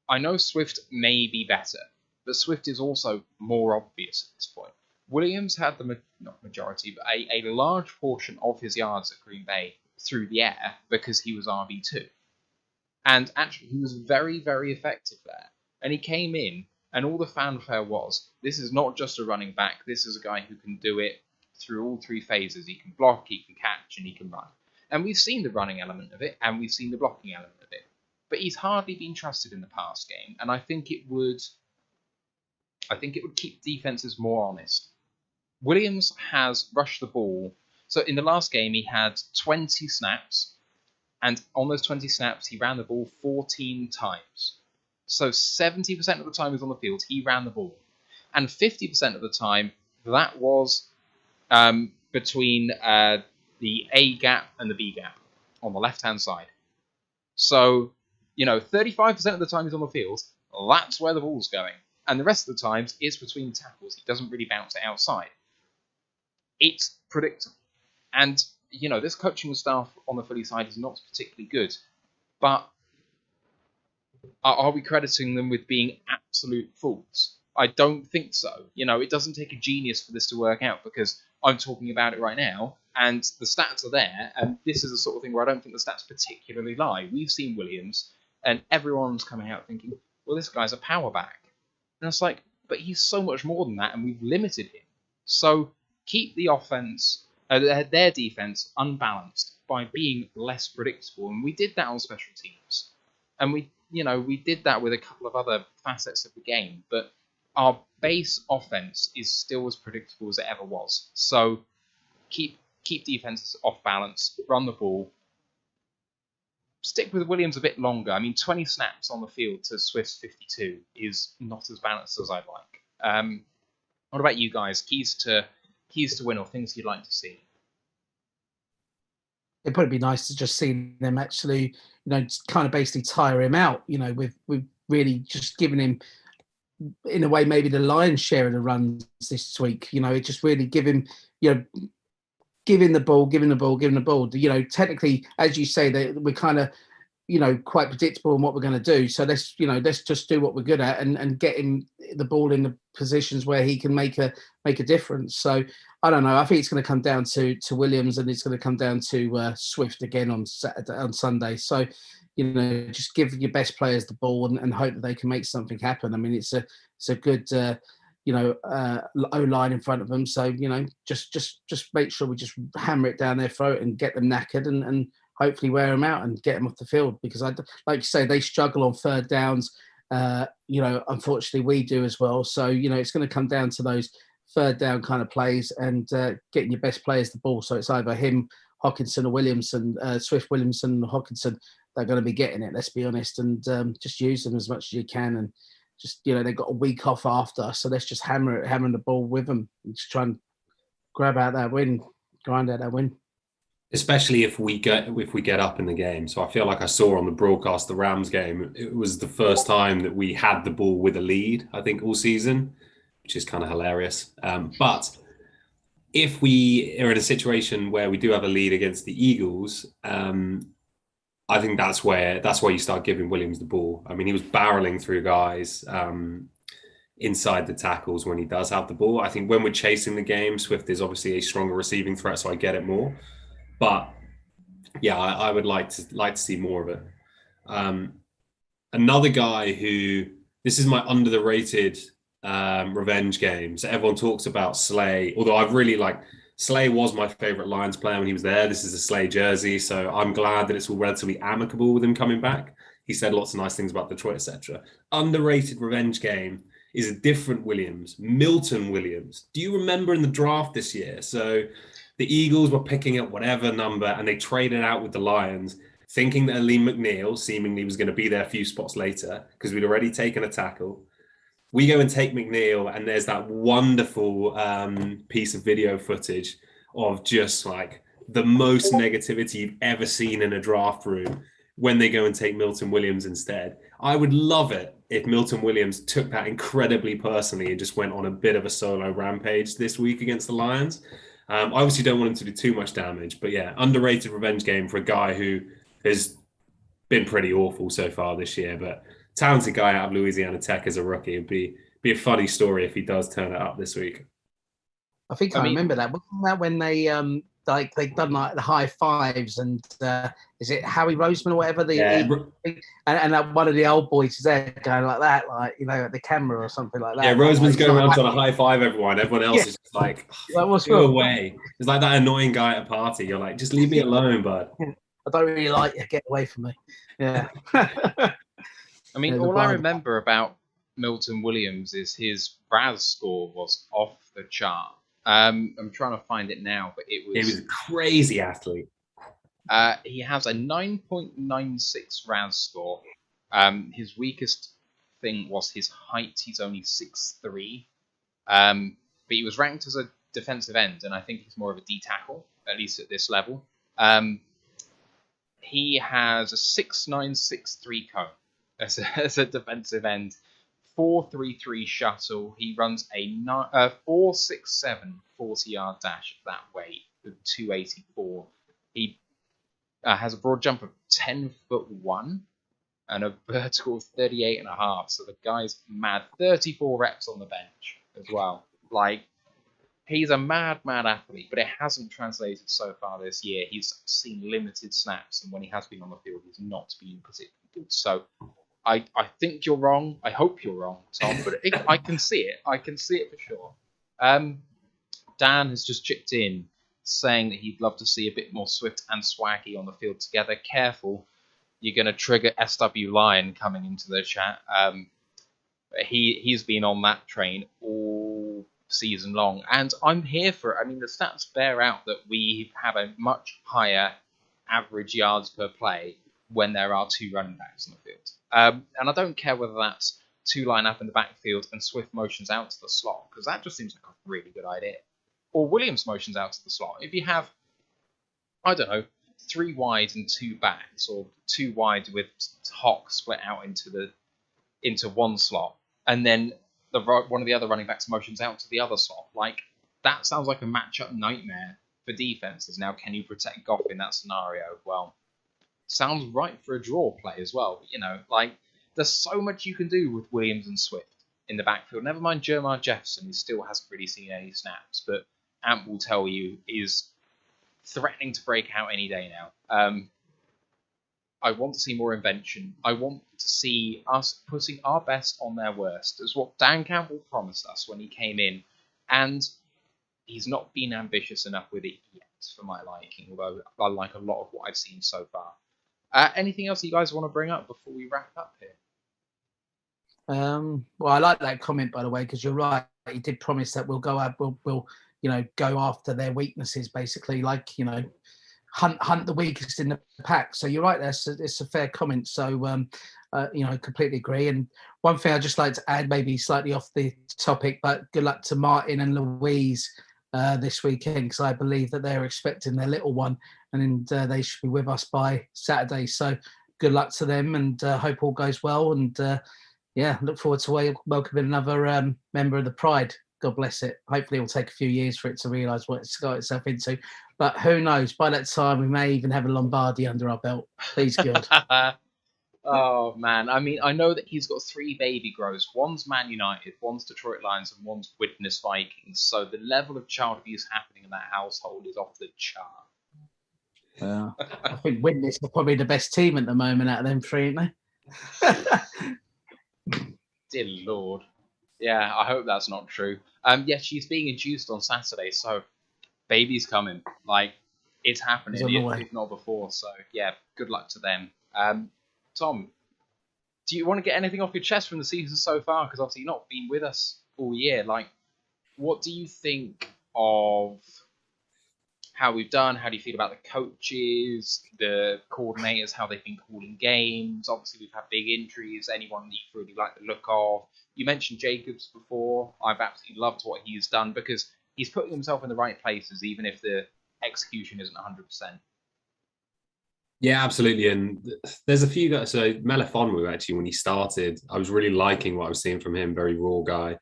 I know Swift may be better, but Swift is also more obvious at this point. Williams had not majority, but a large portion of his yards at Green Bay through the air because he was RB2. And actually, he was very, very effective there. And he came in, and all the fanfare was, this is not just a running back, this is a guy who can do it through all three phases. He can block, he can catch, and he can run. And we've seen the running element of it, and we've seen the blocking element of it. But he's hardly been trusted in the pass game, and I think it would keep defenses more honest. Williams has rushed the ball. So in the last game, he had 20 snaps, and on those 20 snaps, he ran the ball 14 times. So 70% of the time he was on the field, he ran the ball. And 50% of the time, that was between the A gap and the B gap on the left-hand side. So, 35% of the time he's on the field, that's where the ball's going. And the rest of the times, it's between tackles. He doesn't really bounce it outside. It's predictable. And, this coaching staff on the Philly side is not particularly good. But are we crediting them with being absolute fools? I don't think so. It doesn't take a genius for this to work out, because I'm talking about it right now, and the stats are there, and this is the sort of thing where I don't think the stats particularly lie. We've seen Williams, and everyone's coming out thinking, well, this guy's a power back. And it's like, but he's so much more than that, and we've limited him. So keep the offense, their defense, unbalanced by being less predictable. And we did that on special teams. And we did that with a couple of other facets of the game. But our base offense is still as predictable as it ever was. So keep defenses off balance, run the ball, stick with Williams a bit longer. 20 snaps on the field to Swift's 52 is not as balanced as I'd like. What about you guys? Keys to win or things you'd like to see? It'd probably be nice to just see them actually, kind of basically tire him out. We've really just given him, in a way, maybe the lion's share of the runs this week. It just really give him, giving the ball. Technically, as you say, that we're kind of, quite predictable in what we're going to do. So let's just do what we're good at and get him the ball in the positions where he can make a difference. So I don't know. I think it's going to come down to Williams, and it's going to come down to Swift again on Sunday. So, just give your best players the ball and hope that they can make something happen. It's a good O-line in front of them. So, just make sure we just hammer it down their throat and get them knackered and hopefully wear them out and get them off the field, because like you say, they struggle on third downs. Unfortunately we do as well. So, it's going to come down to those third down kind of plays and getting your best players the ball. So it's either him, Hawkinson, or Williamson, Swift, Williamson, and Hawkinson. They're going to be getting it, let's be honest, and just use them as much as you can. And just, they've got a week off after, so let's just hammer the ball with them and just try and grab out that win, grind out that win. especially if we get up in the game. So I feel like I saw on the broadcast the Rams game, it was the first time that we had the ball with a lead, I think, all season, which is kind of hilarious. But if we are in a situation where we do have a lead against the Eagles, I think that's where you start giving Williams the ball. I mean, he was barreling through guys inside the tackles when he does have the ball. I think when we're chasing the game, Swift is obviously a stronger receiving threat, so I get it more. But yeah, I would like to see more of it. Another guy who, this is my under the rated revenge game. So everyone talks about Slay, although I've really Slay was my favorite Lions player when he was there. This is a Slay jersey, so I'm glad that it's all relatively amicable with him coming back. He said lots of nice things about Detroit, etc. Underrated revenge game is a different Williams, Milton Williams. Do you remember in the draft this year? So the Eagles were picking up whatever number and they traded out with the Lions, thinking that Aleem McNeil seemingly was going to be there a few spots later because we'd already taken a tackle. We go and take McNeil, and there's that wonderful piece of video footage of just like the most negativity you've ever seen in a draft room when they go and take Milton Williams instead. I would love it if Milton Williams took that incredibly personally and just went on a bit of a solo rampage this week against the Lions. I obviously don't want him to do too much damage, but yeah, underrated revenge game for a guy who has been pretty awful so far this year, but talented guy out of Louisiana Tech as a rookie. It'd be a funny story if he does turn it up this week. I think I remember that. Wasn't that when they they'd done like the high fives and is it Harry Roseman or whatever? And that one of the old boys is there going like that, like, you know, at the camera or something like that. Yeah, Roseman's going around trying to high five everyone. Everyone else is just like, go away. It's like that annoying guy at a party. You're like, just leave me alone, bud. I don't really like you. Get away from me. Yeah. I mean, all I remember about Milton Williams is his RAS score was off the chart. I'm trying to find it now, but it was a crazy athlete. He has a 9.96 RAS score. His weakest thing was his height. He's only 6'3". But he was ranked as a defensive end, and I think he's more of a D tackle, at least at this level. He has a 6.963 cone as a defensive end, 4.33 shuttle. He runs a 4.67 40-yard dash at that weight with 284. He has a broad jump of 10'1" and a vertical of 38.5. So the guy's mad. 34 reps on the bench as well. Like, he's a mad athlete, but it hasn't translated so far this year. He's seen limited snaps, and when he has been on the field, he's not been particularly good. So I think you're wrong. I hope you're wrong, Tom, but I can see it. I can see it for sure. Dan has just chipped in saying that he'd love to see a bit more Swift and Swaggy on the field together. Careful, you're going to trigger SW Lion coming into the chat. He's been on that train all season long, and I'm here for it. I mean, the stats bear out that we have a much higher average yards per play when there are two running backs in the field. And I don't care whether that's two line up in the backfield and Swift motions out to the slot, because that just seems like a really good idea. Or Williams motions out to the slot. If you have, I don't know, 3 wide and 2 backs, or 2 wide with Hawk split out into one slot, and then one of the other running backs motions out to the other slot. Like, that sounds like a matchup nightmare for defenses. Now, can you protect Goff in that scenario? Well, sounds right for a draw play as well. But, you know, like, there's so much you can do with Williams and Swift in the backfield. Never mind Jermar Jefferson, who still hasn't really seen any snaps, but Ant will tell you is threatening to break out any day now. I want to see more invention. I want to see us putting our best on their worst. That's what Dan Campbell promised us when he came in, and he's not been ambitious enough with it yet for my liking, although I like a lot of what I've seen so far. Anything else you guys want to bring up before we wrap up here? Well, I like that comment, by the way, because you're right. He did promise that we'll go up, we'll go after their weaknesses, basically, like, hunt the weakest in the pack. So you're right, it's a fair comment. So completely agree. And one thing I'd just like to add, maybe slightly off the topic, but good luck to Martin and Louise this weekend, because I believe that they're expecting their little one and they should be with us by Saturday. So good luck to them, and hope all goes well. And look forward to welcoming another member of the Pride. God bless it. Hopefully it will take a few years for it to realise what it's got itself into. But who knows? By that time, we may even have a Lombardi under our belt. Please, God. Oh, man. I mean, I know that he's got 3 baby grows. One's Man United, one's Detroit Lions, and one's Widnes Vikings. So the level of child abuse happening in that household is off the chart. Well, I think Widnes are probably the best team at the moment out of them 3, aren't they? Dear Lord. Yeah, I hope that's not true. She's being induced on Saturday, so baby's coming. Like, it's happening, if not before. So, yeah, good luck to them. Tom, do you want to get anything off your chest from the season so far? Because obviously you've not been with us all year. Like, what do you think of how we've done? How do you feel about the coaches, the coordinators, how they've been calling games? Obviously, we've had big injuries. Anyone that you really like the look of? You mentioned Jacobs before. I've absolutely loved what he's done because he's putting himself in the right places, even if the execution isn't 100%. Yeah, absolutely. And there's a few guys. So Melifonwu, actually, when he started, I was really liking what I was seeing from him. Very raw guy,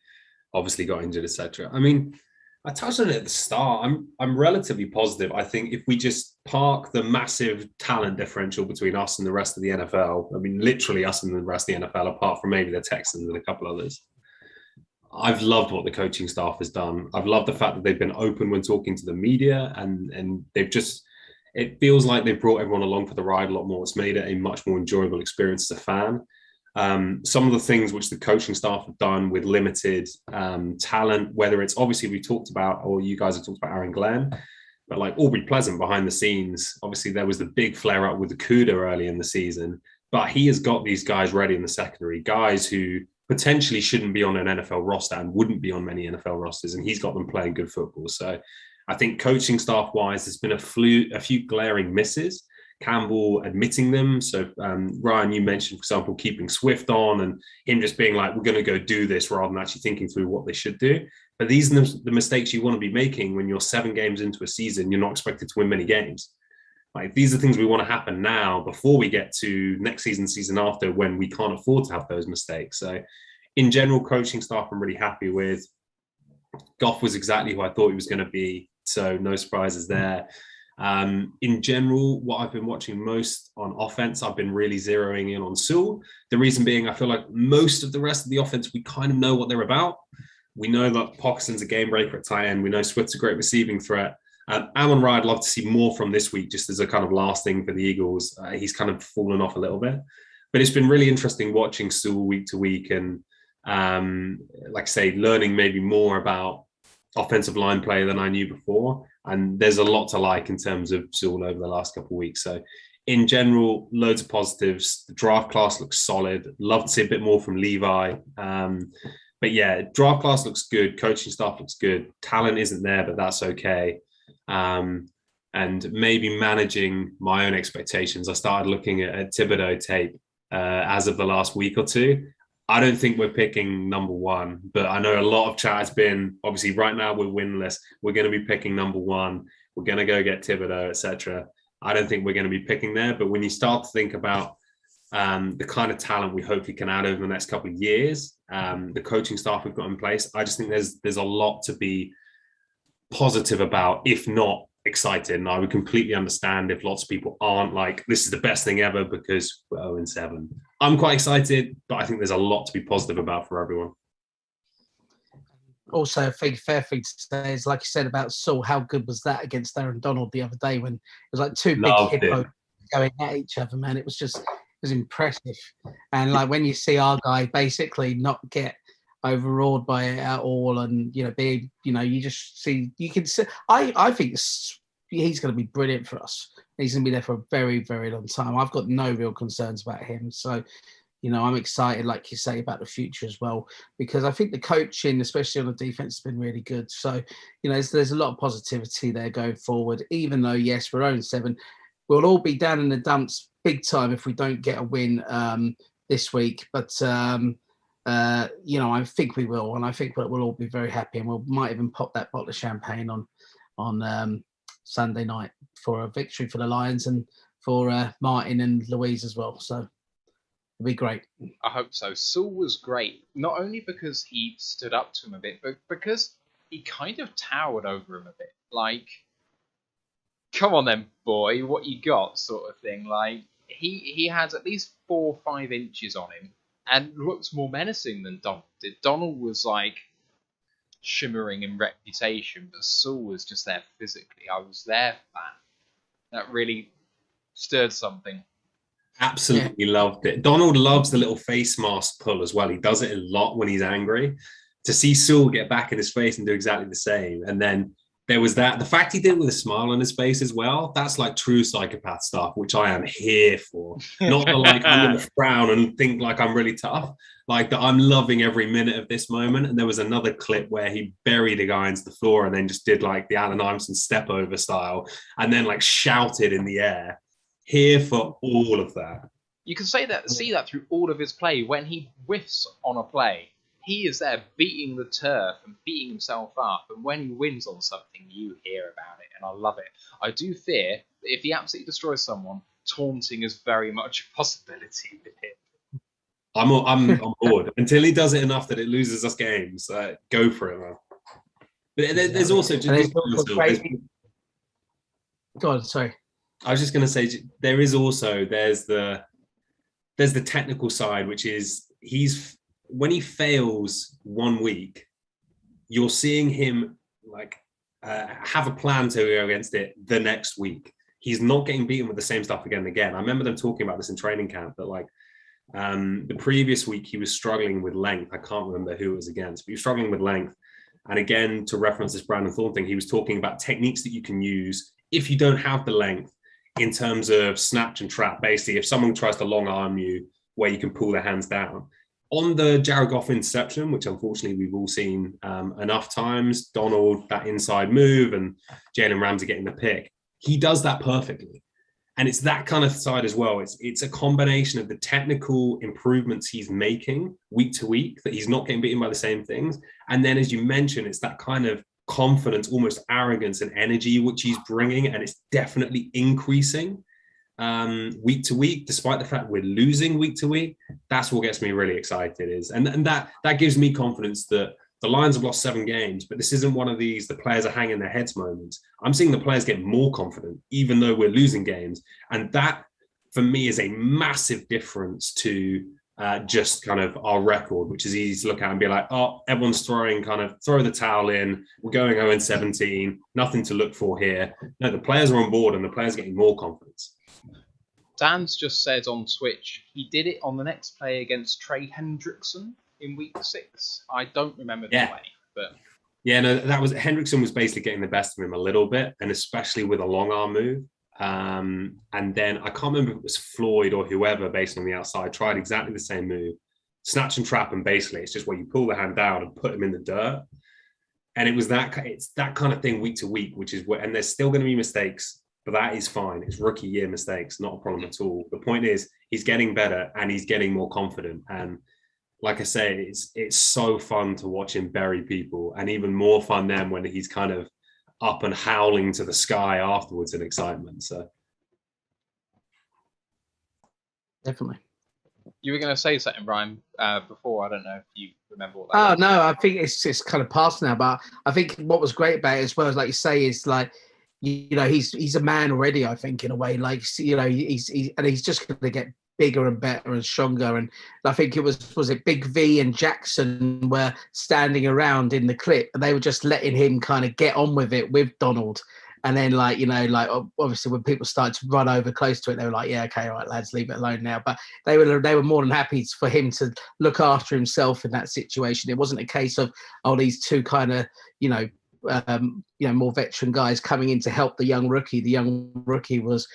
obviously got injured, etc. I mean, I touched on it at the start. I'm relatively positive. I think if we just park the massive talent differential between us and the rest of the NFL, I mean, literally us and the rest of the NFL, apart from maybe the Texans and a couple others, I've loved what the coaching staff has done. I've loved the fact that they've been open when talking to the media, and they've just, it feels like they've brought everyone along for the ride a lot more. It's made it a much more enjoyable experience as a fan. Some of the things which the coaching staff have done with limited talent, whether it's obviously we talked about, or you guys have talked about Aaron Glenn, but like Aubrey Pleasant behind the scenes, obviously there was the big flare up with the Cuda early in the season, but he has got these guys ready in the secondary, guys who potentially shouldn't be on an NFL roster and wouldn't be on many NFL rosters, and he's got them playing good football. So I think coaching staff wise, there's been a few glaring misses. Campbell admitting them. So Ryan, you mentioned, for example, keeping Swift on and him just being like, we're going to go do this rather than actually thinking through what they should do. But these are the mistakes you want to be making when you're 7 games into a season. You're not expected to win many games. Like, these are things we want to happen now before we get to next season, season after, when we can't afford to have those mistakes. So in general, coaching staff I'm really happy with. Goff was exactly who I thought he was going to be. So no surprises there. In general, what I've been watching most on offense, I've been really zeroing in on Sewell. The reason being, I feel like most of the rest of the offense, we kind of know what they're about. We know that Pockerson's a game breaker at tight end. We know Swift's a great receiving threat. Amon-Ra, I'd love to see more from this week, just as a kind of last thing for the Eagles. He's kind of fallen off a little bit. But it's been really interesting watching Sewell week to week and, like I say, learning maybe more about offensive line play than I knew before. And there's a lot to like in terms of Sewell over the last couple of weeks. So in general, loads of positives. The draft class looks solid. Love to see a bit more from Levi. But yeah, draft class looks good. Coaching staff looks good. Talent isn't there, but that's okay. And maybe managing my own expectations. I started looking at Thibodeau tape as of the last week or two. I don't think we're picking number 1, but I know a lot of chat has been, obviously right now we're winless. We're going to be picking number 1. We're going to go get Thibodeau, etc. I don't think we're going to be picking there. But when you start to think about the kind of talent we hopefully can add over the next couple of years, the coaching staff we've got in place, I just think there's a lot to be positive about, if not excited. And I would completely understand if lots of people aren't like, this is the best thing ever because we're 0-7. I'm quite excited, but I think there's a lot to be positive about for everyone. Also, I think fair thing to say is, like you said about Saul, how good was that against Aaron Donald the other day when it was like 2 big hippos going at each other, man. It was impressive. And like when you see our guy basically not get overawed by it at all, and you just see, you can see, I think he's going to be brilliant for us. He's going to be there for a very, very long time. I've got no real concerns about him. So, I'm excited, like you say, about the future as well, because I think the coaching, especially on the defense, has been really good. So, there's a lot of positivity there going forward, even though, yes, we're 0-7. We'll all be down in the dumps big time if we don't get a win this week. But, I think we will. And I think we'll all be very happy. And we might even pop that bottle of champagne on Sunday night for a victory for the Lions and for Martin and Louise as well. So it'll be great. I hope so. Saul was great, not only because he stood up to him a bit, but because he kind of towered over him a bit. Like, come on then, boy, what you got, sort of thing. Like, he had at least 4 or 5 inches on him and looks more menacing than Donald did. Donald was like shimmering in reputation, but Saul was just there physically. I was there for that. That really stirred something. Absolutely loved it. Donald loves the little face mask pull as well. He does it a lot when he's angry. To see Saul get back in his face and do exactly the same. And then there was that. The fact he did it with a smile on his face as well, that's like true psychopath stuff, which I am here for. Not the like, I'm going to frown and think like I'm really tough. Like that I'm loving every minute of this moment. And there was another clip where he buried a guy into the floor and then just did like the Alan Iverson step over style and then like shouted in the air. Here for all of that. You can see that through all of his play. When he whiffs on a play, he is there beating the turf and beating himself up. And when he wins on something, you hear about it, and I love it. I do fear that if he absolutely destroys someone, taunting is very much a possibility with him. I'm on board until he does it enough that it loses us games. Go for it, man. But there's also just go on, sorry. I was just going to say there's the technical side, which is when he fails 1 week, you're seeing him like have a plan to go against it the next week. He's not getting beaten with the same stuff again and again. I remember them talking about this in training camp that like the previous week he was struggling with length. I can't remember who it was against, but he was struggling with length. And again, to reference this Brandon Thorne thing, he was talking about techniques that you can use if you don't have the length in terms of snatch and trap. Basically, if someone tries to long arm you where you can pull their hands down. On the Jared Goff interception, which unfortunately we've all seen enough times, Donald, that inside move and Jalen Ramsey getting the pick, he does that perfectly. And it's that kind of side as well. It's a combination of the technical improvements he's making week to week, that he's not getting beaten by the same things. And then, as you mentioned, it's that kind of confidence, almost arrogance and energy, which he's bringing. And it's definitely increasing week to week, despite the fact we're losing week to week. That's what gets me really excited and that gives me confidence that the Lions have lost 7 games, but this isn't one of these, the players are hanging their heads moments. I'm seeing the players get more confident, even though we're losing games. And that, for me, is a massive difference to just kind of our record, which is easy to look at and be like, oh, everyone's throw the towel in. We're going 0-17, nothing to look for here. No, the players are on board and the players are getting more confidence. Dan's just said on Twitch, he did it on the next play against Trey Hendrickson in week 6. I don't remember the play, but yeah, no, that was Hendrickson was basically getting the best of him a little bit, and especially with a long arm move. And then I can't remember if it was Floyd or whoever based on the outside tried exactly the same move, snatch and trap, and basically it's just where you pull the hand down and put him in the dirt. And it's that kind of thing week to week, which is where, and there's still going to be mistakes, but that is fine. It's rookie year mistakes, not a problem at all. The point is he's getting better and he's getting more confident. And like I say, it's so fun to watch him bury people, and even more fun then when he's kind of up and howling to the sky afterwards in excitement. So definitely. You were going to say something, Brian, before. I don't know if you remember what that was. No, I think it's kind of past now. But I think what was great about it as well, as like you say, is like, you know, he's a man already, I think, in a way. Like, you know, he's just going to get bigger and better and stronger. And I think it was it Big V and Jackson were standing around in the clip, and they were just letting him kind of get on with it with Donald. And then, like, you know, like obviously when people started to run over close to it, they were like, yeah, okay, all right, lads, leave it alone now. But they were more than happy for him to look after himself in that situation. It wasn't a case of, oh, these two kind of, you know, more veteran guys coming in to help the young rookie. The young rookie was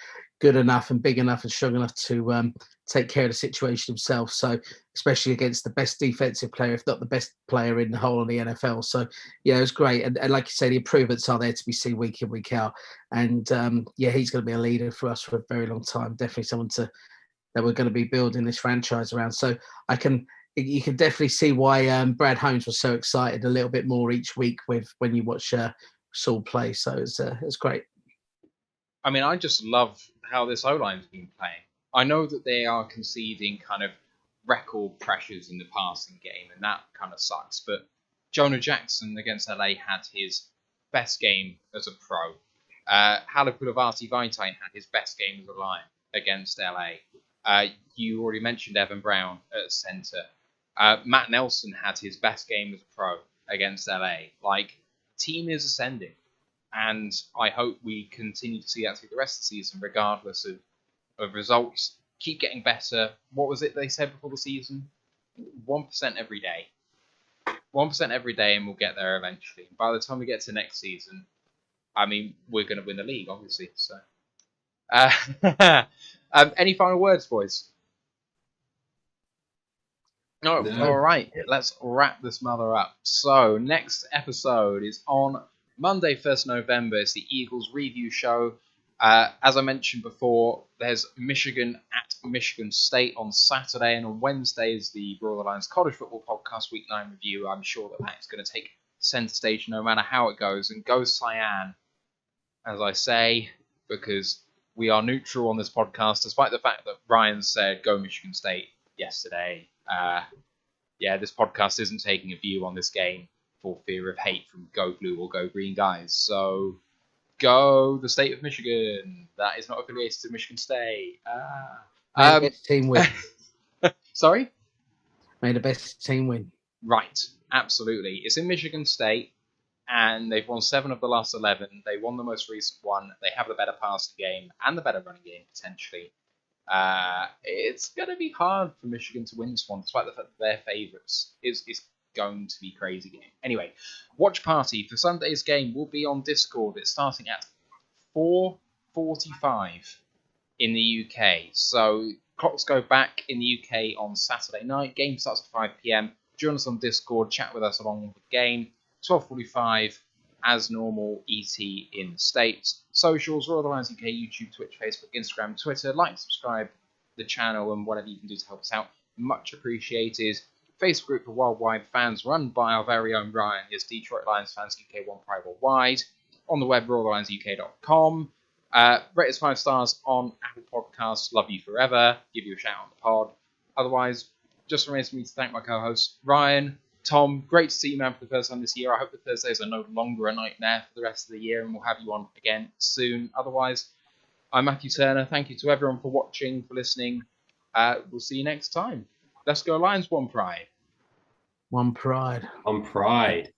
good enough and big enough and strong enough to take care of the situation himself. So, especially against the best defensive player, if not the best player in the whole of the NFL. So, yeah, it was great. And like you say, the improvements are there to be seen week in, week out. And he's going to be a leader for us for a very long time. Definitely someone that we're going to be building this franchise around. So you can definitely see why Brad Holmes was so excited a little bit more each week when you watch Saul play. So it's great. I mean, I just love how this O-line's been playing. I know that they are conceding kind of record pressures in the passing game, and that kind of sucks. But Jonah Jackson against LA had his best game as a pro. Halapulavati Vaitai had his best game as a Lion against LA. You already mentioned Evan Brown at centre. Matt Nelson had his best game as a pro against LA. Like, team is ascending. And I hope we continue to see that through the rest of the season, regardless of results. Keep getting better. What was it they said before the season? 1% every day. 1% every day, and we'll get there eventually. By the time we get to next season, I mean, we're going to win the league, obviously. So, any final words, boys? No. All right, let's wrap this mother up. So, next episode is on Monday, 1st November. It's the Eagles review show. As I mentioned before, there's Michigan at Michigan State on Saturday, and on Wednesday is the Royal Lions College Football Podcast Week 9 review. I'm sure that's going to take centre stage no matter how it goes. And go Cyan, as I say, because we are neutral on this podcast, despite the fact that Ryan said go Michigan State yesterday. This podcast isn't taking a view on this game for fear of hate from Go Blue or Go Green guys. So go the state of Michigan. That is not affiliated to Michigan State. May the best team win. Sorry? May the best team win. Right, absolutely. It's in Michigan State, and they've won 7 of the last 11. They won the most recent one. They have the better passing game and the better running game, potentially. It's going to be hard for Michigan to win this one, despite the fact that they're favourites. It's going to be a crazy game. Anyway, watch party for Sunday's game will be on Discord. It's starting at 4:45 in the UK. So clocks go back in the UK on Saturday night. Game starts at 5 p.m. Join us on Discord, chat with us along with the game. 12:45 as normal, ET in the States. Socials, Royal Lions UK, YouTube, Twitch, Facebook, Instagram, Twitter. Like, subscribe the channel, and whatever you can do to help us out. Much appreciated. Facebook group for Worldwide Fans run by our very own Ryan. Is Detroit Lions Fans UK 1 Pride Worldwide. On the web, royallionsuk.com. Rate us 5 stars on Apple Podcasts. Love you forever. Give you a shout on the pod. Otherwise, just remains for me to thank my co-hosts, Ryan, Tom. Great to see you, man, for the first time this year. I hope the Thursdays are no longer a nightmare for the rest of the year, and we'll have you on again soon. Otherwise, I'm Matthew Turner. Thank you to everyone for watching, for listening. We'll see you next time. Let's go Lions, one pride. One pride. On pride.